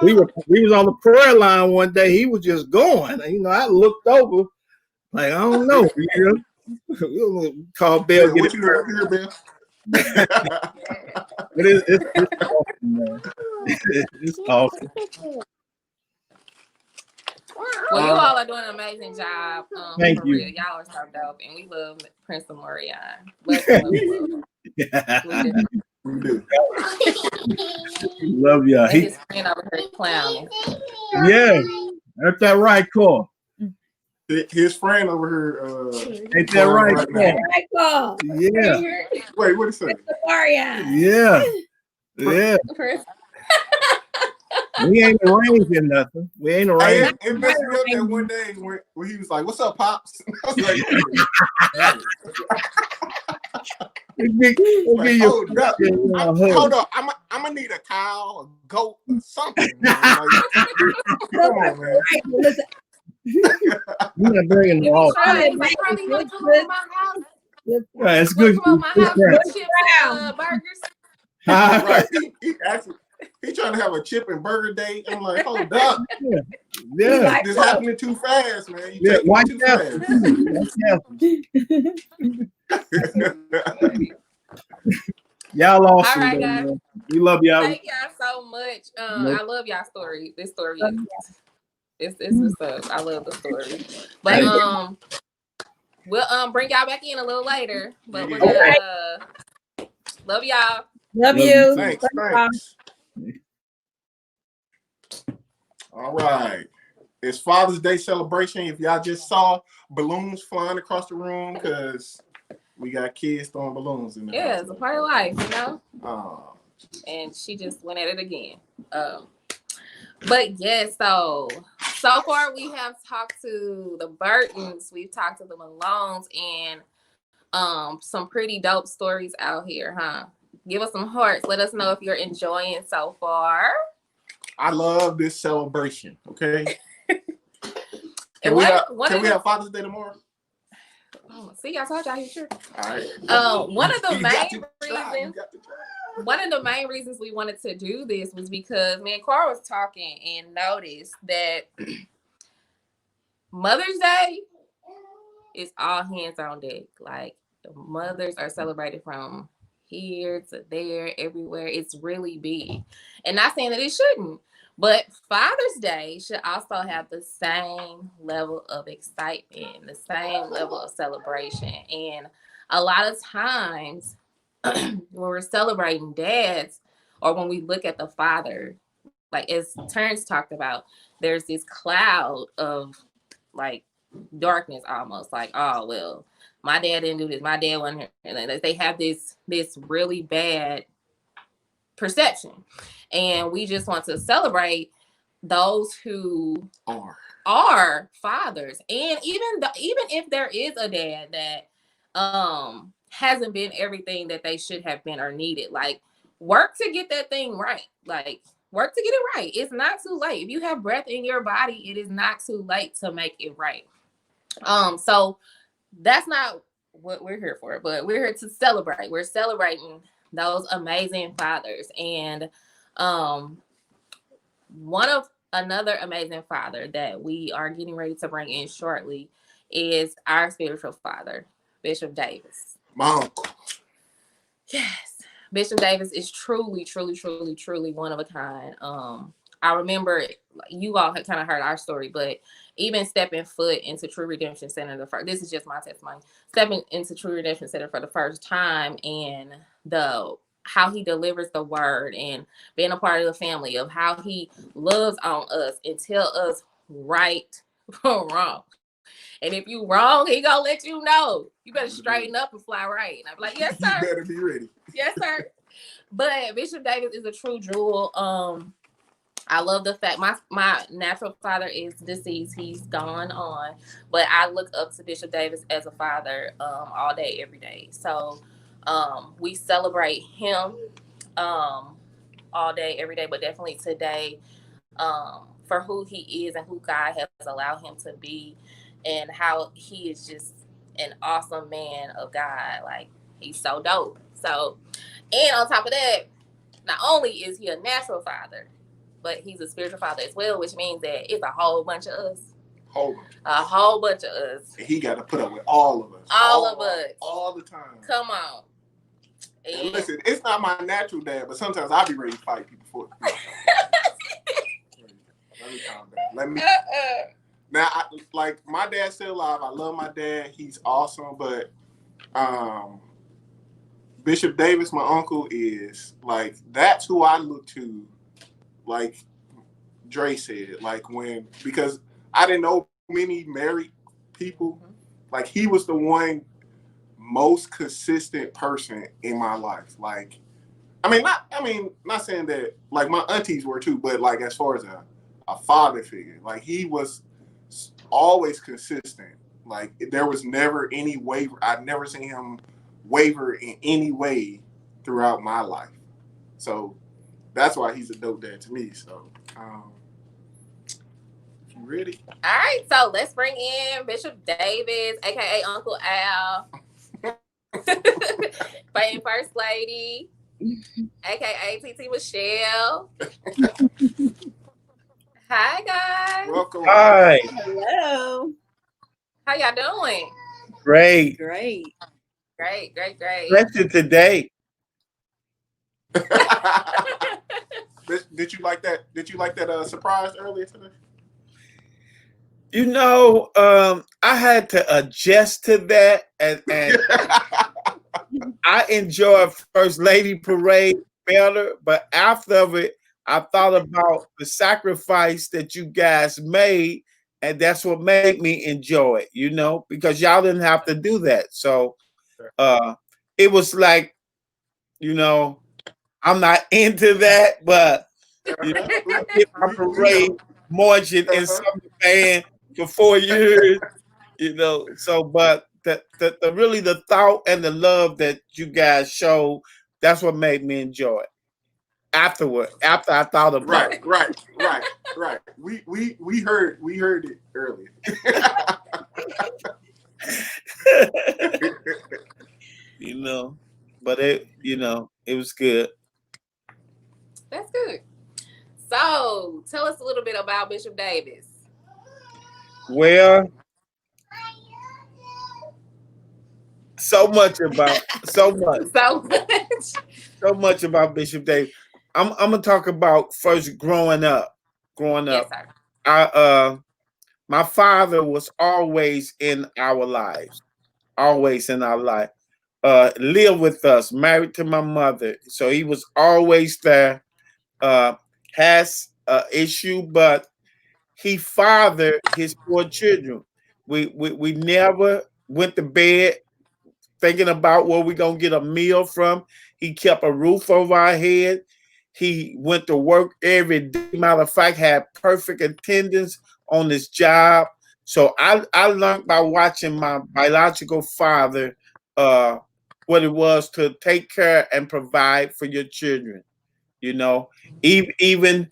we was on the prayer line one day. He was just going. I looked over, like I don't know. We'll call Bill. What you hear, Bill? It's awesome, man. It's awesome. Well, you all are doing an amazing job. Thank for you. real. Y'all are so dope, and we love Prince Amorion. Love. We do. Love y'all. And his friend over here clowning. Yeah, that's that right call. His friend over here. Ain't that right? now. Right call. Yeah. Wait, what is it? Maria. Yeah. We ain't arranging nothing. We ain't arranging. It messed me up that one day when he was like, "What's up, pops?" I was like, hold up, I'm gonna need a cow, a goat, something. Man. Like, come on, man. We're not bringing them all. It's good. Right. He trying to have a chip and burger day. I'm like, hold up. Yeah. This happening too fast, man. You taking it too fast. Y'all awesome. All right, guys. Man. We love y'all. Thank y'all so much. I love y'all story. This story is what's up. I love the story. But we'll bring y'all back in a little later. But we're gonna love y'all. Love you. Thanks. All right. It's Father's Day celebration. If y'all just saw balloons flying across the room, because we got kids throwing balloons in there. Yeah, it's a part of life, Oh. And she just went at it again. But yes, so far we have talked to the Burtons, we've talked to the Malones, and some pretty dope stories out here, huh? Give us some hearts. Let us know if you're enjoying so far. I love this celebration. Okay. Can And we have Father's Day tomorrow? Oh, see, I told y'all he's sure. All right. One of the main reasons we wanted to do this was because me and Cora was talking and noticed that Mother's Day is all hands on deck. Like, the mothers are celebrated from here to there, everywhere. It's really big. And not saying that it shouldn't, but Father's Day should also have the same level of excitement, the same level of celebration. And a lot of times when we're celebrating dads, or when we look at the father, like as Terrence talked about, there's this cloud of like darkness almost, like, oh well, my dad didn't do this, my dad wasn't here. And they have this really bad perception. And we just want to celebrate those who are fathers. And even if there is a dad that hasn't been everything that they should have been or needed, like work to get that thing right. Like work to get it right. It's not too late. If you have breath in your body, it is not too late to make it right. So that's not what we're here for, but we're here to celebrate. We're celebrating those amazing fathers. And another amazing father that we are getting ready to bring in shortly is our spiritual father, Bishop Davis. My uncle. Yes. Bishop Davis is truly one of a kind. I remember you all had kind of heard our story, but even stepping foot into True Redemption Center, this is just my testimony, stepping into True Redemption Center for the first time, and how he delivers the word and being a part of the family, of how he loves on us and tell us right from wrong. And if you wrong, he gonna let you know. You better straighten up and fly right. And I'm like, yes, sir. You better be ready. Yes, sir. But Bishop Davis is a true jewel. I love the fact my natural father is deceased. He's gone on. But I look up to Bishop Davis as a father all day, every day. So we celebrate him all day, every day, but definitely today for who he is and who God has allowed him to be, and how he is just an awesome man of God. Like, he's so dope. So, and on top of that, not only is he a natural father, but he's a spiritual father as well, which means that it's a whole bunch of us. A whole bunch of us. And he got to put up with all of us. All of us. All the time. Come on. And listen, it's not my natural dad, but sometimes I'll be ready to fight people for it. Let me calm down. Now, like, my dad's still alive. I love my dad. He's awesome. But Bishop Davis, my uncle, is like, that's who I look to. Like Dre said, like, because I didn't know many married people. Like, he was the one most consistent person in my life. Like, not saying that, like, my aunties were too, but like, as far as a father figure, like, he was always consistent. Like, there was never any waver. I've never seen him waver in any way throughout my life. So that's why he's a dope dad to me. So, you ready? All right, so let's bring in Bishop Davis, aka Uncle Al, fighting First Lady, aka TT Michelle. Hi, guys. Welcome. Hi. Hello. How y'all doing? Great. Great. Especially today. Did you like that? Did you like that surprise earlier today? You know, I had to adjust to that, and I enjoy First Lady Parade better, but after it, I thought about the sacrifice that you guys made, and that's what made me enjoy it, you know, because y'all didn't have to do that. So it was like, you know, I'm not into that, but you know, my parade marching in some band for 4 years, you know. So, but the really the thought and the love that you guys showed, that's what made me enjoy it. After I thought about it. Right. We heard it earlier. You know, but it was good. That's good. So, tell us a little bit about Bishop Davis. Well, so much about Bishop Davis. I'm gonna talk about first growing up. Yes, sir. My father was always in our lives, lived with us, married to my mother. So he was always there. Has an issue, but he fathered his 4 children. We never went to bed thinking about where we're gonna get a meal from. He kept a roof over our head. He went to work every day. Matter of fact, had perfect attendance on his job. So I learned by watching my biological father what it was to take care and provide for your children. You know, even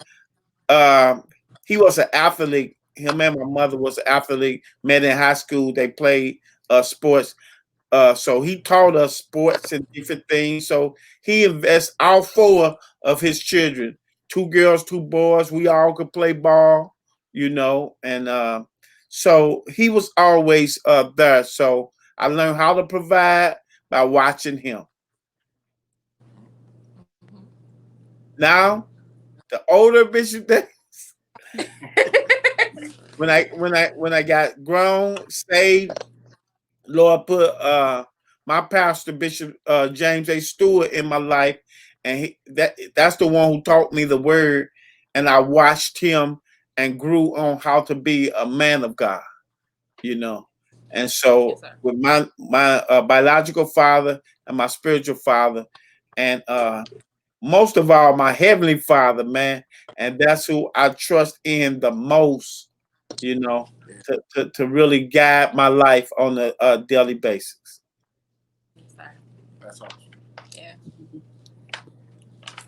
he was an athlete. Him and my mother was an athlete. Met in high school. They played sports. So he taught us sports and different things. So he invests all 4 of his children, 2 girls, 2 boys. We all could play ball, you know. And so he was always there. So I learned how to provide by watching him. Now, the older Bishop Davis, when I got grown, saved, Lord put my pastor, Bishop James A. Stewart, in my life, and that's the one who taught me the word, and I watched him and grew on how to be a man of God, you know. And so with my biological father and my spiritual father, and most of all, my heavenly father, man, and that's who I trust in the most, you know, to really guide my life on a daily basis. That's awesome. Yeah.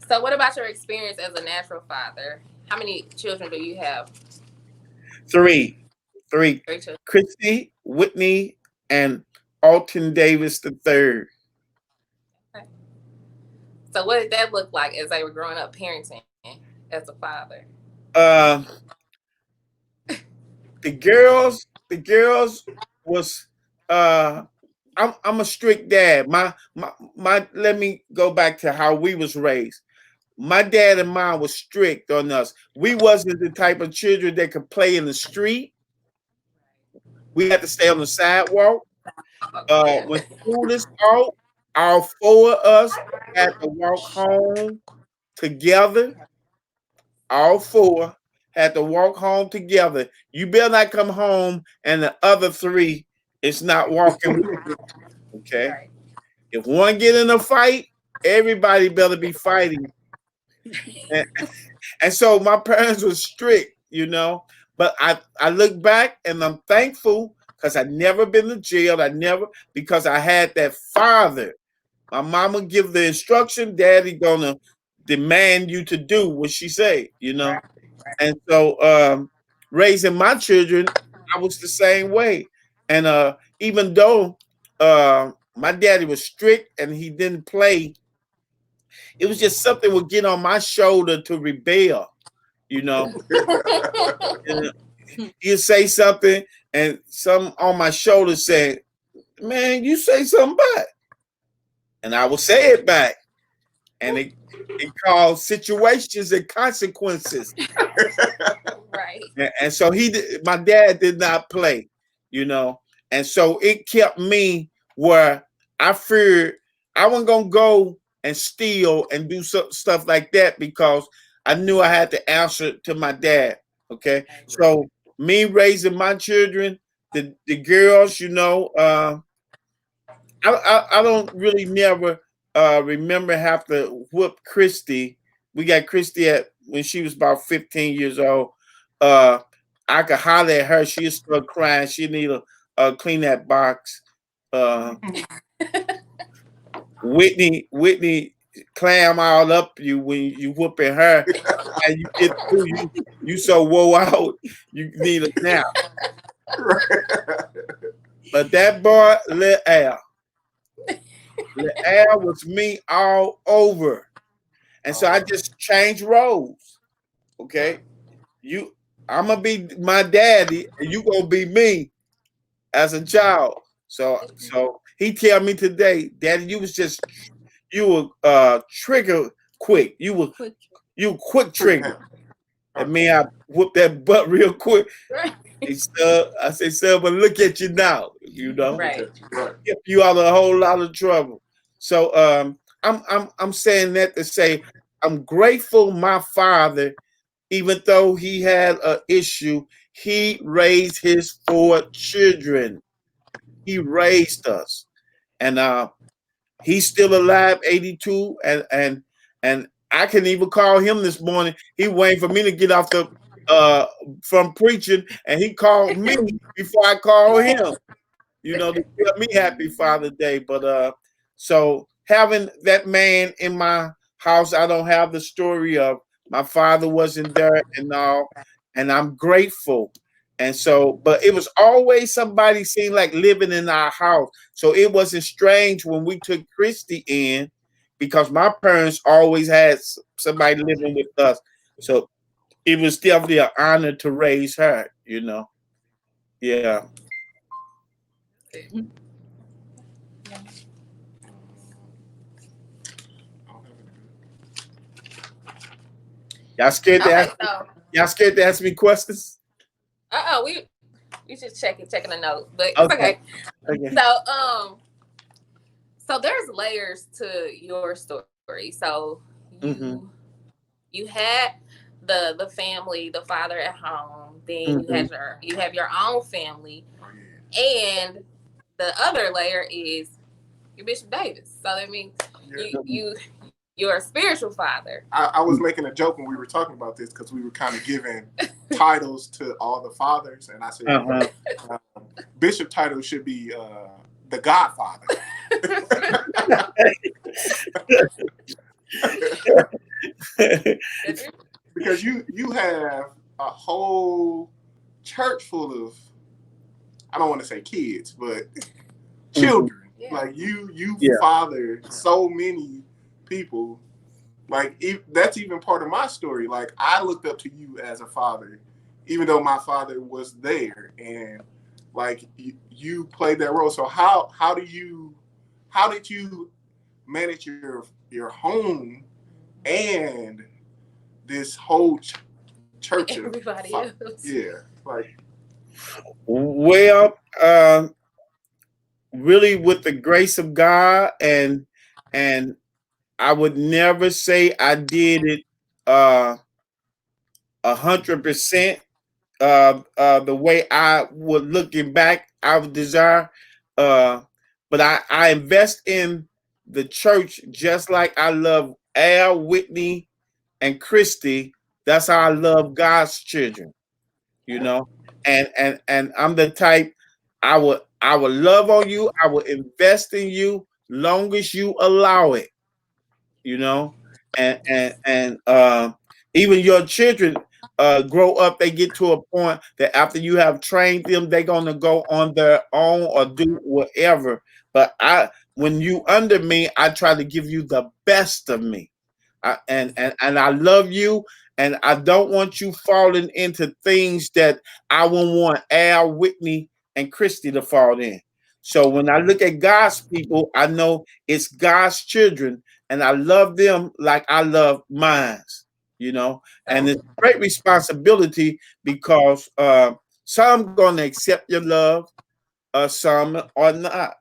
So what about your experience as a natural father? How many children do you have? 3. 3 children. Christy, Whitney, and Alton Davis III. Okay. So what did that look like as they were growing up parenting as a father? The girls was I'm a strict dad. My let me go back to how we was raised. My dad and mom was strict on us. We wasn't the type of children that could play in the street. We had to stay on the sidewalk. When school is out, all 4 of us had to walk home together. All 4 had to walk home together. You better not come home and the other 3 is not walking with you. Okay. Right. If one get in a fight, everybody better be fighting. And so my parents were strict, you know. But I look back and I'm thankful because I never been to jail. Because I had that father. My mama give the instruction, daddy gonna demand you to do what she say, you know. Right. And so raising my children, I was the same way. And even though my daddy was strict and he didn't play, it was just something would get on my shoulder to rebel, you know. You say something and some on my shoulder said, man, you say something back. And I will say it back. And it called situations and consequences. Right. And so my dad did not play, you know. And so it kept me where I feared I wasn't going to go and steal and do stuff like that because I knew I had to answer to my dad. Okay. So me raising my children, the girls, you know, I don't really never remember have to whoop Christy. We got Christy when she was about 15 years old. I could holler at her. She'd start crying. She need to clean that box. Whitney clam all up you when you whooping her, and you get through. You so woe out. You need a nap. But that boy, Lil Al was me all over, and so I just changed roles. Okay, I'm gonna be my daddy, and you gonna be me as a child. So he tell me today, Daddy, you were trigger quick. You quick trigger. And me, I whooped that butt real quick. I say, son, but look at you now, you know. Right. You out of a whole lot of trouble. So I'm saying that to say I'm grateful my father, even though he had an issue, he raised his 4 children. He raised us. And he's still alive, 82, and I can even call him this morning. He waiting for me to get off the from preaching, and he called me before I called him. You know, to tell me Happy Father's Day. But so having that man in my house, I don't have the story of my father wasn't there and all, and I'm grateful. And so, but it was always somebody seemed like living in our house. So it wasn't strange when we took Christy in, because my parents always had somebody living with us. So it was definitely an honor to raise her, you know. Yeah. Y'all scared to ask? Y'all scared to ask me questions? We just checking the note, but it's okay. So there's layers to your story. So you had the family, the father at home, then you have your own family, and the other layer is you're Bishop Davis. So that means you're a spiritual father. I was making a joke when we were talking about this, because we were kind of giving titles to all the fathers, and I said Bishop title should be the Godfather. Because you have a whole church full of, I don't want to say kids, but children. Like you father so many people. Like that's even part of my story. Like I looked up to you as a father, even though my father was there, and like you played that role. So how did you manage your home and this whole church of everybody else? Yeah, like well, really with the grace of God, and I would never say I did it 100% the way I would, looking back, I would desire. But I invest in the church just like I love Al, Whitney, and Christy. That's how I love God's children, you know. And I'm the type, I would love on you, I would invest in you long as you allow it, you know. And even your children grow up, they get to a point that after you have trained them, they're gonna go on their own or do whatever. But when you under me, I try to give you the best of me. And I love you, and I don't want you falling into things that I wouldn't want Al, Whitney, and Christy to fall in. So when I look at God's people, I know it's God's children, and I love them like I love mine, you know. And it's a great responsibility, because some going to accept your love, some are not.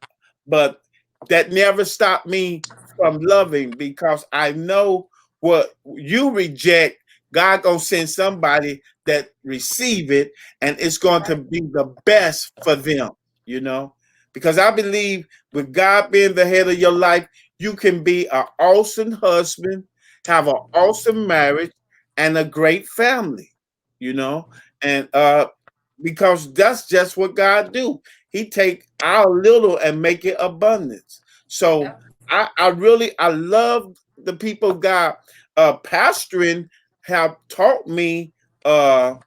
But that never stopped me from loving, because I know what you reject, God gonna send somebody that receive it, and it's going to be the best for them, you know. Because I believe with God being the head of your life, you can be an awesome husband, have an awesome marriage, and a great family, you know. And because that's just what God do. He take our little and make it abundance. So I love the people of God. Pastoring have taught me because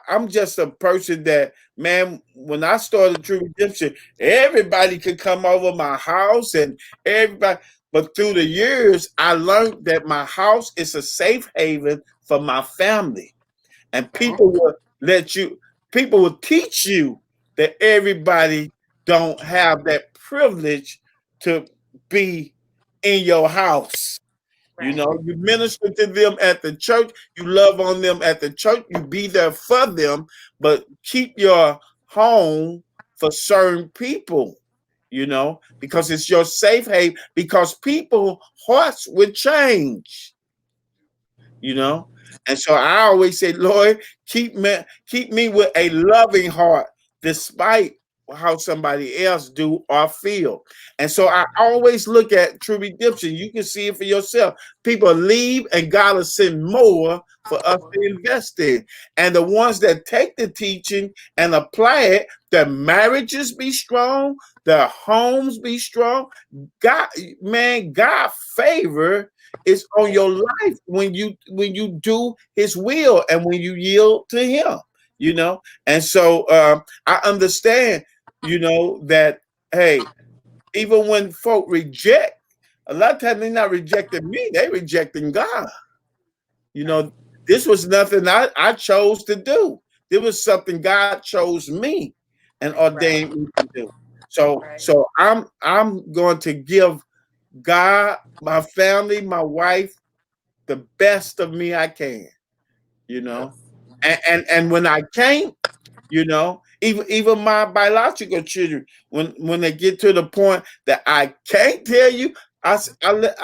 I'm just a person that, man, when I started True Redemption, everybody could come over my house and everybody. But through the years, I learned that my house is a safe haven for my family. And people will teach you that everybody don't have that privilege to be in your house. You know, you minister to them at the church, you love on them at the church, you be there for them, but keep your home for certain people, you know, because it's your safe haven, because people hearts will change, you know. And so I always say, Lord, keep me with a loving heart, despite how somebody else do or feel. And so I always look at True Redemption. You can see it for yourself. People leave and God will send more for us to invest in. And the ones that take the teaching and apply it, their marriages be strong, their homes be strong. God, man, God favor is on your life when you do his will and when you yield to him, you know. And so I understand, you know, that hey, even when folk reject, a lot of times they're not rejecting me, they rejecting God. You know, this was nothing I chose to do. There was something God chose me and ordained me to do. So I'm going to give God, my family, my wife, the best of me I can, you know. And when I can't, you know, even my biological children, when they get to the point that I can't tell you, I let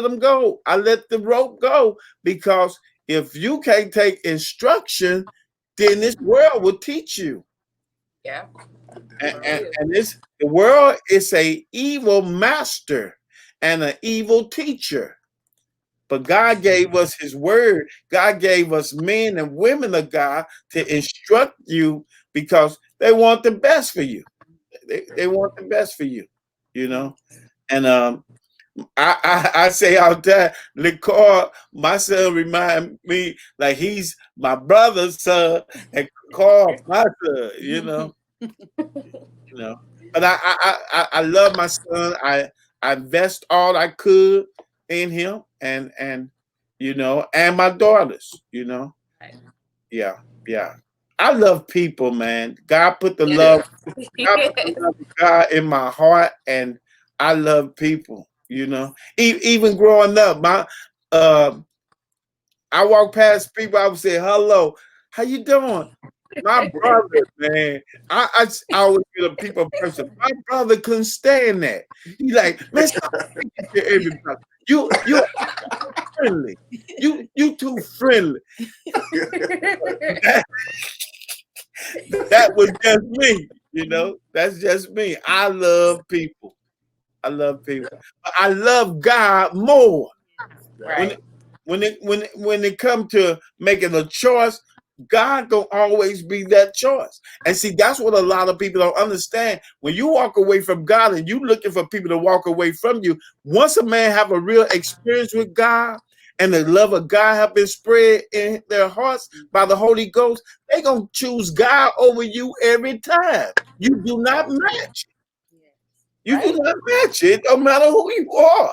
them go. I let the rope go, because if you can't take instruction, then this world will teach you. Yeah. And the world is a evil master and an evil teacher. But God gave us his word. God gave us men and women of God to instruct you, because they want the best for you. They want the best for you, you know. And I say all the time, LeCour, my son, remind me like he's my brother's son, and Carl, my son, you know. You know. But I love my son. I invest all I could in him, and you know, and my daughters, you know. Yeah. I love people, man. God put the love, of God in my heart, and I love people, you know. Even growing up, I walk past people, I would say, hello, how you doing? My brother, man, I always be a people person. My brother couldn't stand that. He like, man, stop speaking to everybody. You friendly. You too friendly. That was just me, you know. That's just me. I love people. I love people. But I love God more. Right. When it come to making a choice, God gonna always be that choice. And see, that's what a lot of people don't understand. When you walk away from God and you looking for people to walk away from you, once a man have a real experience with God and the love of God have been spread in their hearts by the Holy Ghost, they gonna choose God over you every time. You do not match. You do not match it, no matter who you are.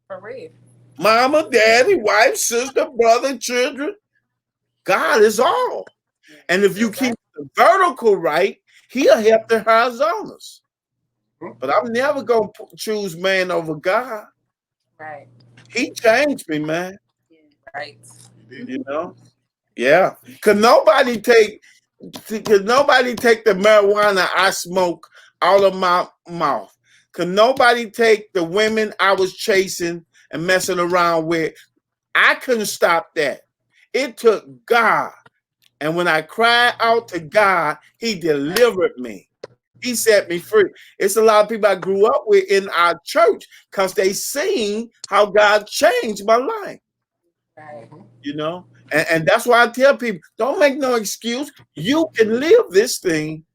For real. Mama, daddy, wife, sister, brother, children. God is all. And if you keep the vertical right, he'll help the horizontals. But I'm never going to choose man over God. Right. He changed me, man. Right. You know? Yeah. Could nobody take the marijuana I smoke out of my mouth? Could nobody take the women I was chasing and messing around with? I couldn't stop that. It took God. And when I cried out to God, he delivered me. He set me free. It's a lot of people I grew up with in our church because they seen how God changed my life. Right. You know? And that's why I tell people, don't make no excuse. You can live this thing.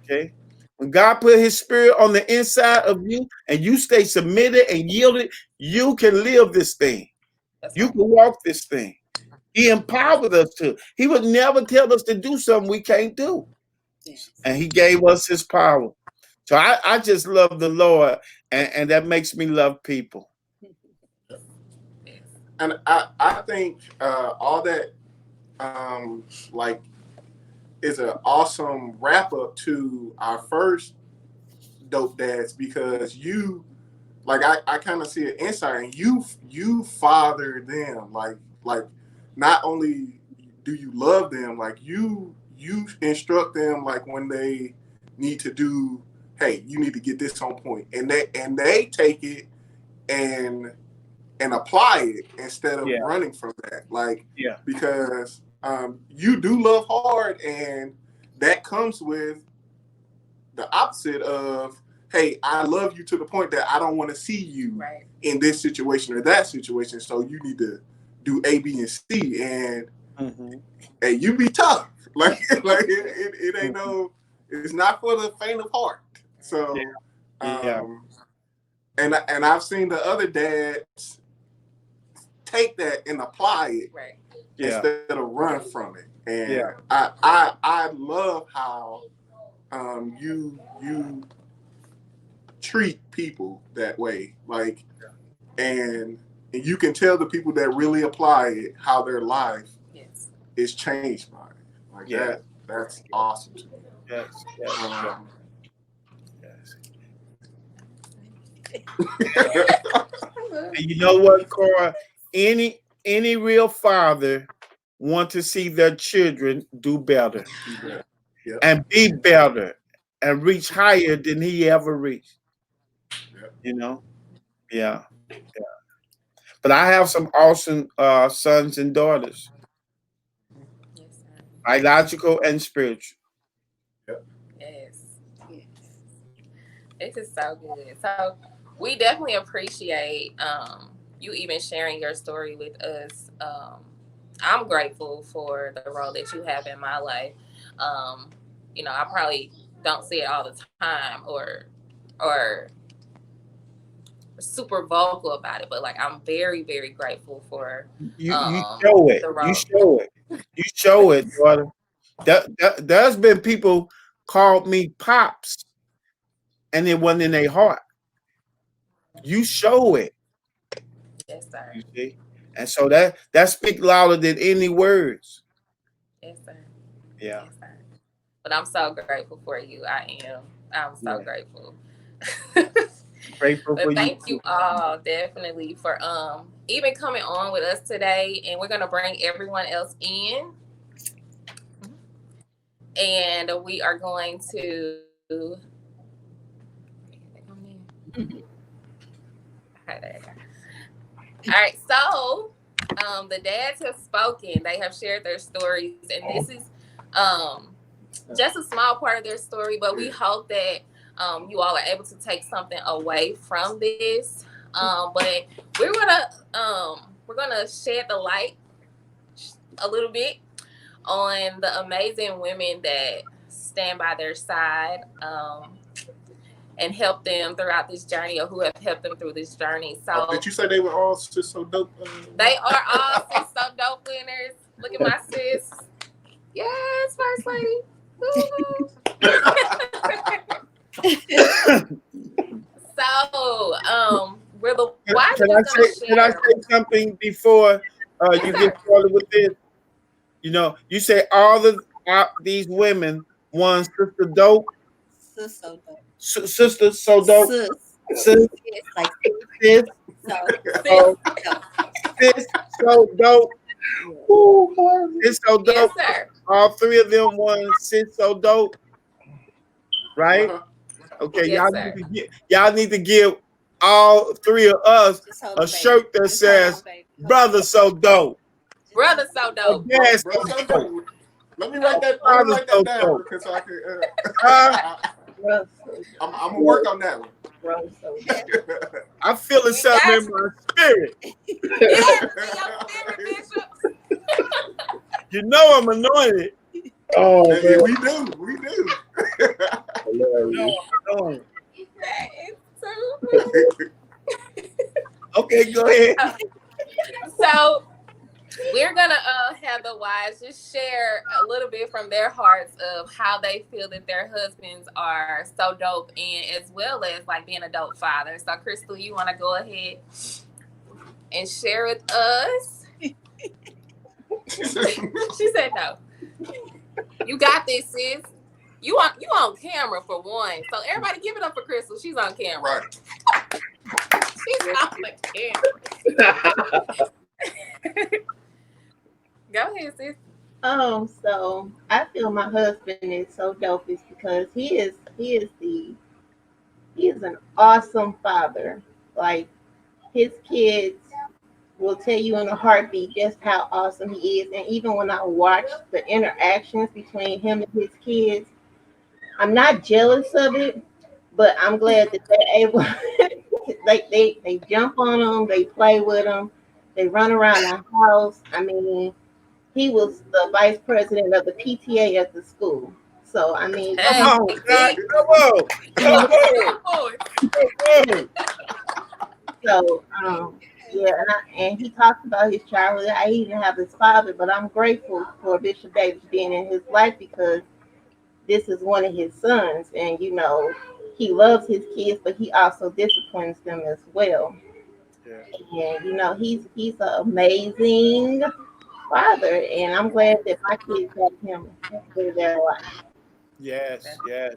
Okay? When God put his spirit on the inside of you and you stay submitted and yielded, you can live this thing. You can walk this thing. He empowered us to. He would never tell us to do something we can't do. And he gave us his power. So I just love the Lord, and that makes me love people. And I think all that like is an awesome wrap up to our first Dope Dads, because you like I kind of see an insight, and you father them, like not only do you love them, like you instruct them, like when they need to do, hey, you need to get this on point, and they take it and apply it instead of running from that, like because you do love hard, and that comes with the opposite of, hey, I love you to the point that I don't want to see you in this situation or that situation, so you need to do A, B, and C, and hey, you be tough. Like it ain't no, it's not for the faint of heart. So, and I've seen the other dads take that and apply it instead of run from it. And I love how you treat people that way, like, and you can tell the people that really apply it how their life is changed by it. Like that's awesome to me. And you know what, Cora? Any real father want to see their children do better and be better and reach higher than he ever reached. You know? Yeah. But I have some awesome sons and daughters. Biological and spiritual. Yes. This is so good. So we definitely appreciate you even sharing your story with us. I'm grateful for the role that you have in my life. You know, I probably don't see it all the time or super vocal about it, but like I'm very, very grateful for you show it. You show it, daughter. There's been people called me pops and it wasn't in their heart. You show it. Yes, sir. You see? And so that speaks louder than any words. Yes, sir. Yeah. Yes, sir. But I'm so grateful for you. I'm so grateful. Grateful but for thank you all definitely for even coming on with us today, and we're gonna bring everyone else in, and we are going to all right, so the dads have spoken, they have shared their stories, and this is just a small part of their story, but we hope that you all are able to take something away from this. But we're gonna shed the light a little bit on the amazing women that stand by their side and help them throughout this journey, or who have helped them through this journey. So did you say they were all Sis So Dope? They are all Sis So Dope winners. Look at my sis. Yes, First Lady. So, we're the can I say something before you get started with this? You know, you say all these women won Sister Dope. Sister So Dope. Sister So Dope. Sis. Like sis. Sis So Dope. Sis So Dope. Yes, sir. All three of them won Sis So Dope. Right? Okay, yes, y'all need to give all three of us a shirt that says "Brother So Dope." Brother So Dope. Yes, Let me write that down because I can. I'm gonna work on that one. I'm feeling something in my spirit. You know I'm anointed. Oh, man. We do. Okay, go ahead. So we're gonna have the wives just share a little bit from their hearts of how they feel that their husbands are so dope, and as well as like being a dope father. So Crystal, you want to go ahead and share with us? She said no. You got this, sis. You on camera for one. So everybody give it up for Crystal. She's on camera. Right. She's off the camera. Go ahead, sis. So I feel my husband is so dope is because he is an awesome father. Like his kids will tell you in a heartbeat just how awesome he is. And even when I watch the interactions between him and his kids, I'm not jealous of it, but I'm glad that they're able. Like they jump on them, they play with them, they run around the house. I mean, he was the vice president of the PTA at the school. So I mean, Hey, Come on, God, come on. so yeah, and he talked about his childhood. I even have his father, but I'm grateful for Bishop Davis being in his life because this is one of his sons, and you know, he loves his kids, but he also disciplines them as well. Yeah. And you know, he's an amazing father, and I'm glad that my kids have him in their life. Yes, yes.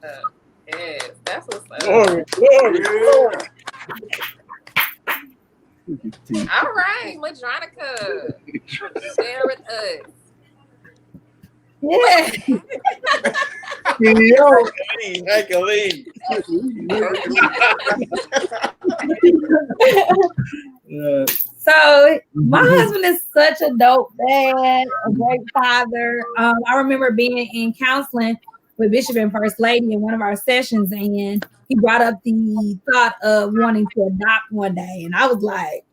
Yes, that's what's up. Glory, glory, glory. All right, Madronica, share with us. Yeah. Hercules. So my husband is such a dope dad, a great father. I remember being in counseling with Bishop and First Lady in one of our sessions, and he brought up the thought of wanting to adopt one day, and I was like,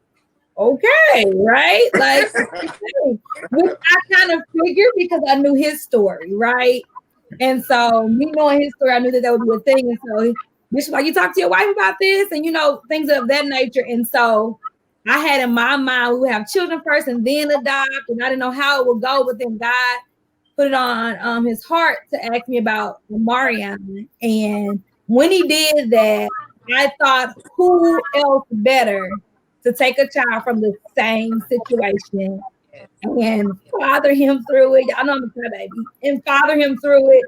okay, right? Like, okay. Which I kind of figured because I knew his story, right? And so me knowing his story, I knew that would be a thing. And so Bishop, like, you talk to your wife about this, and you know, things of that nature. And so I had in my mind we would have children first and then adopt, and I didn't know how it would go, but then God put it on his heart to ask me about Marion. And when he did that, I thought, who else better to take a child from the same situation and father him through it. Y'all know I'm a baby, and father him through it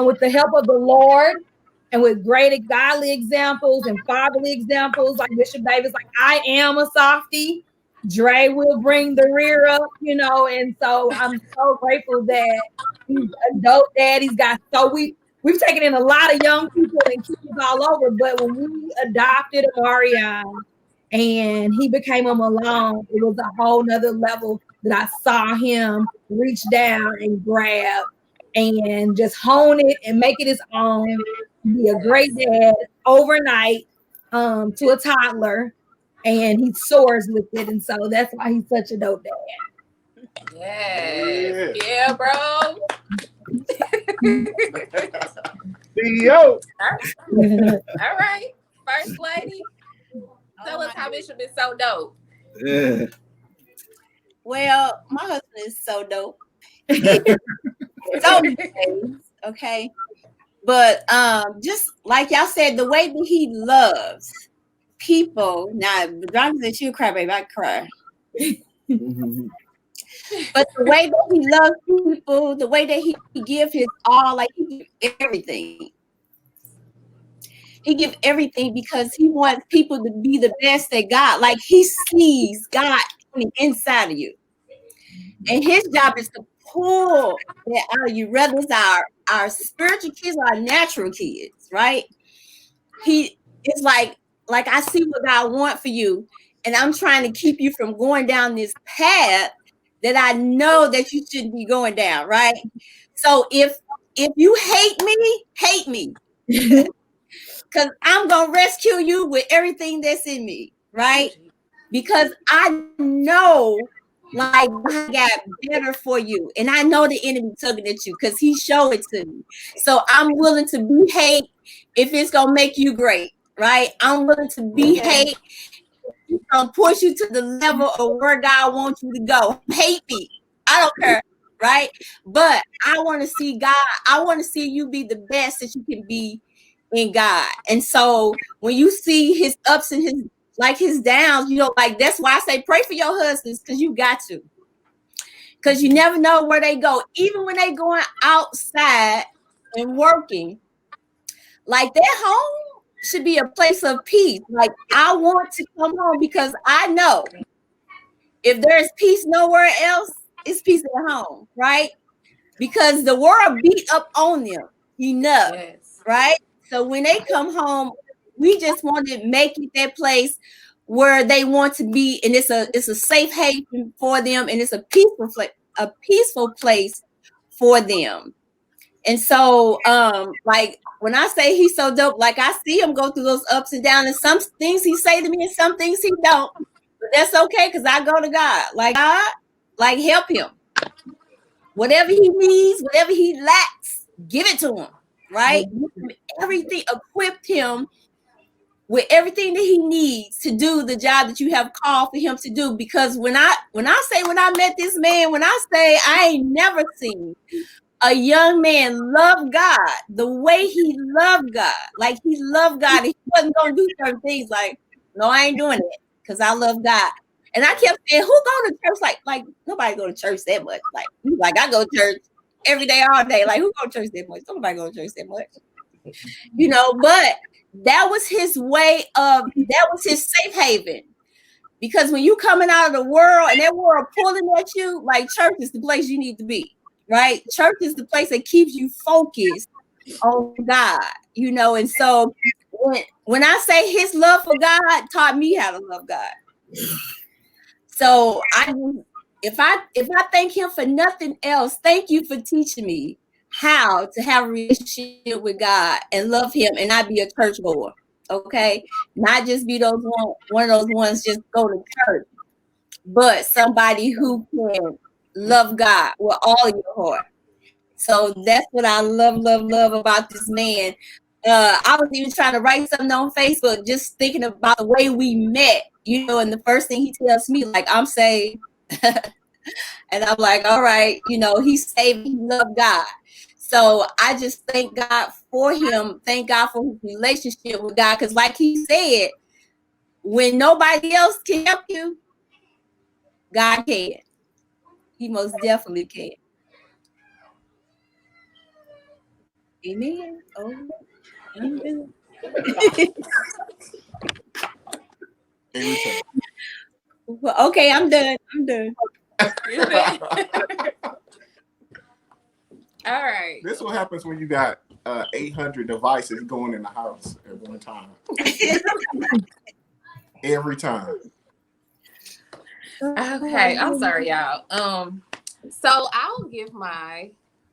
with the help of the Lord and with great godly examples and fatherly examples, like Bishop Davis. Like, I am a softie. Dre will bring the rear up, you know, and so I'm so grateful that he's a dope dad. He's got we've taken in a lot of young people and kids all over, but when we adopted Amarion and he became a Malone, it was a whole nother level that I saw him reach down and grab and just hone it and make it his own, be a great dad overnight to a toddler, and he soars with it. And so that's why he's such a dope dad. Yes. Yeah, bro. CEO. All right. First Lady, tell us how Bishop is so dope. Yeah. Well, my husband is so dope. So nice, okay. But just like y'all said, the way that he loves people. Now, John said she'll cry, baby. I cry. But the way that he loves people, the way that he gives his all, like he gives everything. He gives everything because he wants people to be the best they got. Like he sees God on the inside of you. And his job is to pull that out of you, whether it's our spiritual kids or our natural kids, right? It's like I see what God wants for you, and I'm trying to keep you from going down this path that I know that you shouldn't be going down, right? So if you hate me, because I'm gonna rescue you with everything that's in me, right? Because I know, like, I got better for you, and I know the enemy tugging at you because he showed it to me. So I'm willing to be hate if it's gonna make you great, right? I'm willing to be hate. It's gonna push you to the level of where God wants you to go. Hate me, I don't care, right? But I want to see God. I want to see you be the best that you can be in God. And so when you see his ups and his downs, you know, like that's why I say pray for your husbands, because you got to. Because you never know where they go. Even when they going outside and working, like they're home, should be a place of peace. Like, I want to come home because I know if there's peace nowhere else, it's peace at home, right? Because the world beat up on them enough, Yes. right? So when they come home, we just want to make it that place where they want to be, and it's a safe haven for them, and it's a peaceful place for them. And so, like when I say he's so dope, like I see him go through those ups and downs, and some things he say to me, and some things he don't. But that's okay, because I go to God. Like, God, like, help him. Whatever he needs, whatever he lacks, give it to him, right? Everything, equipped him with everything that he needs to do the job that you have called for him to do. Because when I met this man, when I say I ain't never seen a young man love God the way he loved God. Like, he loved God, and he wasn't gonna do certain things. Like, no, I ain't doing it because I love God. And I kept saying, who go to church? Like nobody go to church that much. Like I go to church every day, all day. Like, who go to church that much? Nobody go to church that much. You know, but that was his way of, that was his safe haven. Because when you coming out of the world and that world pulling at you, like, church is the place you need to be, right? Church is the place that keeps you focused on God, you know. And so when I say his love for God taught me how to love God. So if I thank him for nothing else, thank you for teaching me how to have a relationship with God and love him and not be a church goer. Okay, not just be one of those ones just go to church, but somebody who can love God with all your heart. So that's what I love about this man. I was even trying to write something on Facebook, just thinking about the way we met, you know, and the first thing he tells me, like, I'm saved. And I'm like, all right, you know, he's saved, he loved God. So I just thank God for him. Thank God for his relationship with God. Because like he said, when nobody else can help you, God can. He most definitely can. Amen. Oh, amen. Well, okay, I'm done. All right. This is what happens when you got 800 devices going in the house at one time. Every time. Okay, I'm sorry, y'all. So I'll give my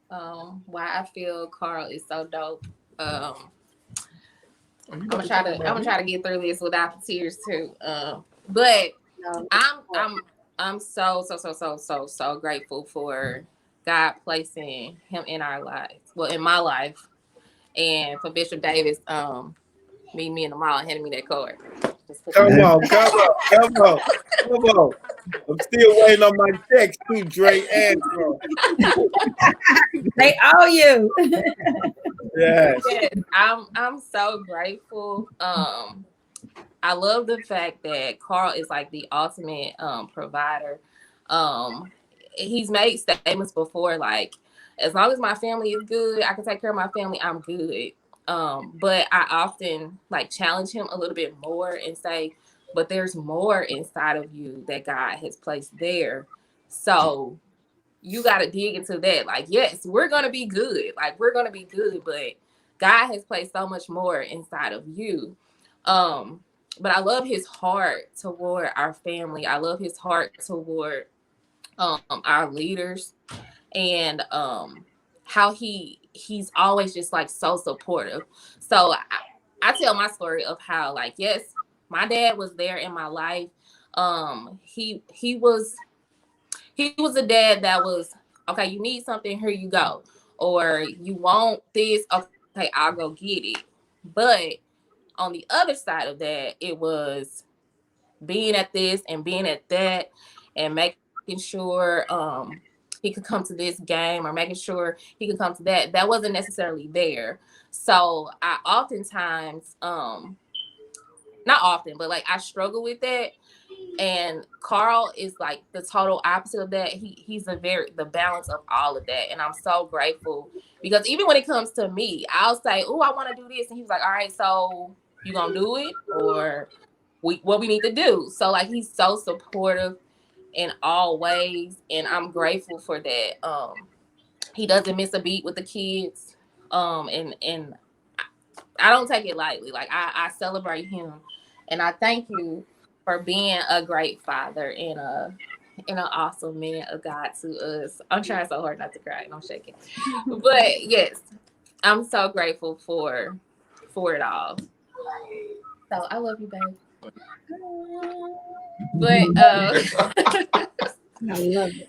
why I feel Carl is so dope. I'm gonna try to get through this without the tears too. But I'm so grateful for God placing him in our lives. Well, in my life, and for Bishop Davis, meeting me in the mall and handing me that card. Come on. I'm still waiting on my text too, Dre and Bro. They owe you. Yes. I'm so grateful. I love the fact that Carl is like the ultimate provider. He's made statements before, like, as long as my family is good, I can take care of my family, I'm good. But I often like challenge him a little bit more and say, but there's more inside of you that God has placed there. So you got to dig into that. Like, yes, we're going to be good. Like, we're going to be good, but God has placed so much more inside of you. But I love his heart toward our family. I love his heart toward our leaders, and how he's always just like so supportive. So I tell my story of how, like, yes, my dad was there in my life. He was a dad that was, okay, you need something, here you go. Or you want this, okay, I'll go get it. But on the other side of that, it was being at this and being at that and making sure he could come to this game or making sure he could come to that. That wasn't necessarily there. So I oftentimes, not often, but like I struggle with that. And Carl is like the total opposite of that. He's the balance of all of that. And I'm so grateful because even when it comes to me, I'll say, oh, I want to do this. And he's like, all right, so you gonna do it or what we need to do. So like he's so supportive in all ways, and I'm grateful for that. He doesn't miss a beat with the kids, and I don't take it lightly. Like I celebrate him, and I thank you for being a great father and an awesome man of God to us. I'm trying so hard not to cry and I'm shaking, but yes, I'm so grateful for it all. So I love you, babe. But I love it.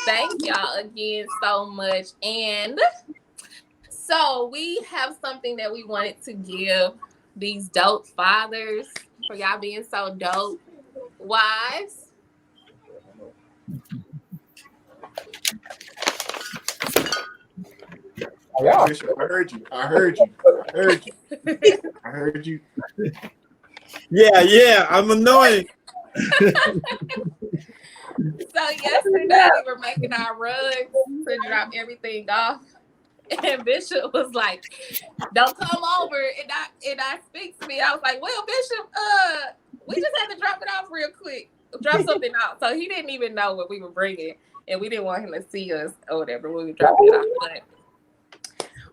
thank y'all again so much. And so we have something that we wanted to give these dope fathers for y'all being so dope. Wives. Yeah. Bishop, I heard you. I heard you. I heard you. I heard you. Yeah, I'm annoying. So yesterday we were making our rugs to drop everything off. And Bishop was like, don't come over. And I speak to me. I was like, well, Bishop, we just had to drop it off real quick. Drop something off. So he didn't even know what we were bringing. And we didn't want him to see us or whatever when we were dropping it off. But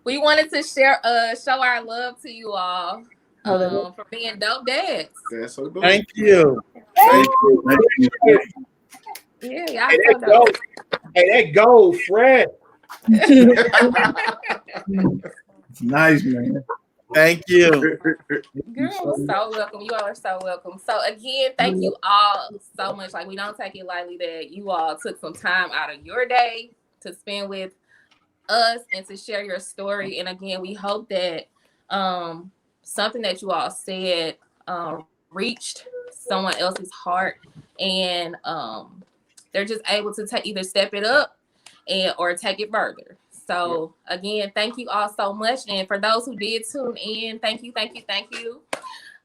we wanted to show our love to you all for being dope dads. That's so good. Thank you. Thank you. Thank you. Yeah, y'all Hey, so dope. that gold, Fred. It's nice, man. Thank you. Girl, so welcome. You all are so welcome. So again, thank you all so much. Like we don't take it lightly that you all took some time out of your day to spend with us and to share your story. And again, we hope that something that you all said reached someone else's heart, and they're just able to either step it up or take it further. So again, thank you all so much. And for those who did tune in, thank you.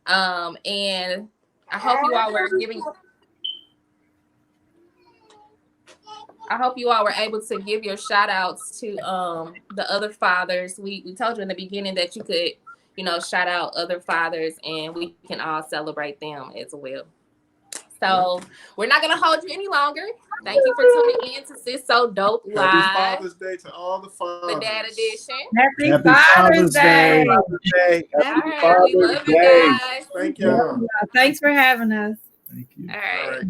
And I hope you all were able to give your shout outs to the other fathers. We told you in the beginning that you could, shout out other fathers and we can all celebrate them as well. So we're not going to hold you any longer. Thank you for tuning in to Sis So Dope Live. Happy Father's Day to all the fathers. The Dad Edition. Happy Father's Day. Happy All right, we love you guys. Thank you. Thanks for having us. Thank you. All right. All right.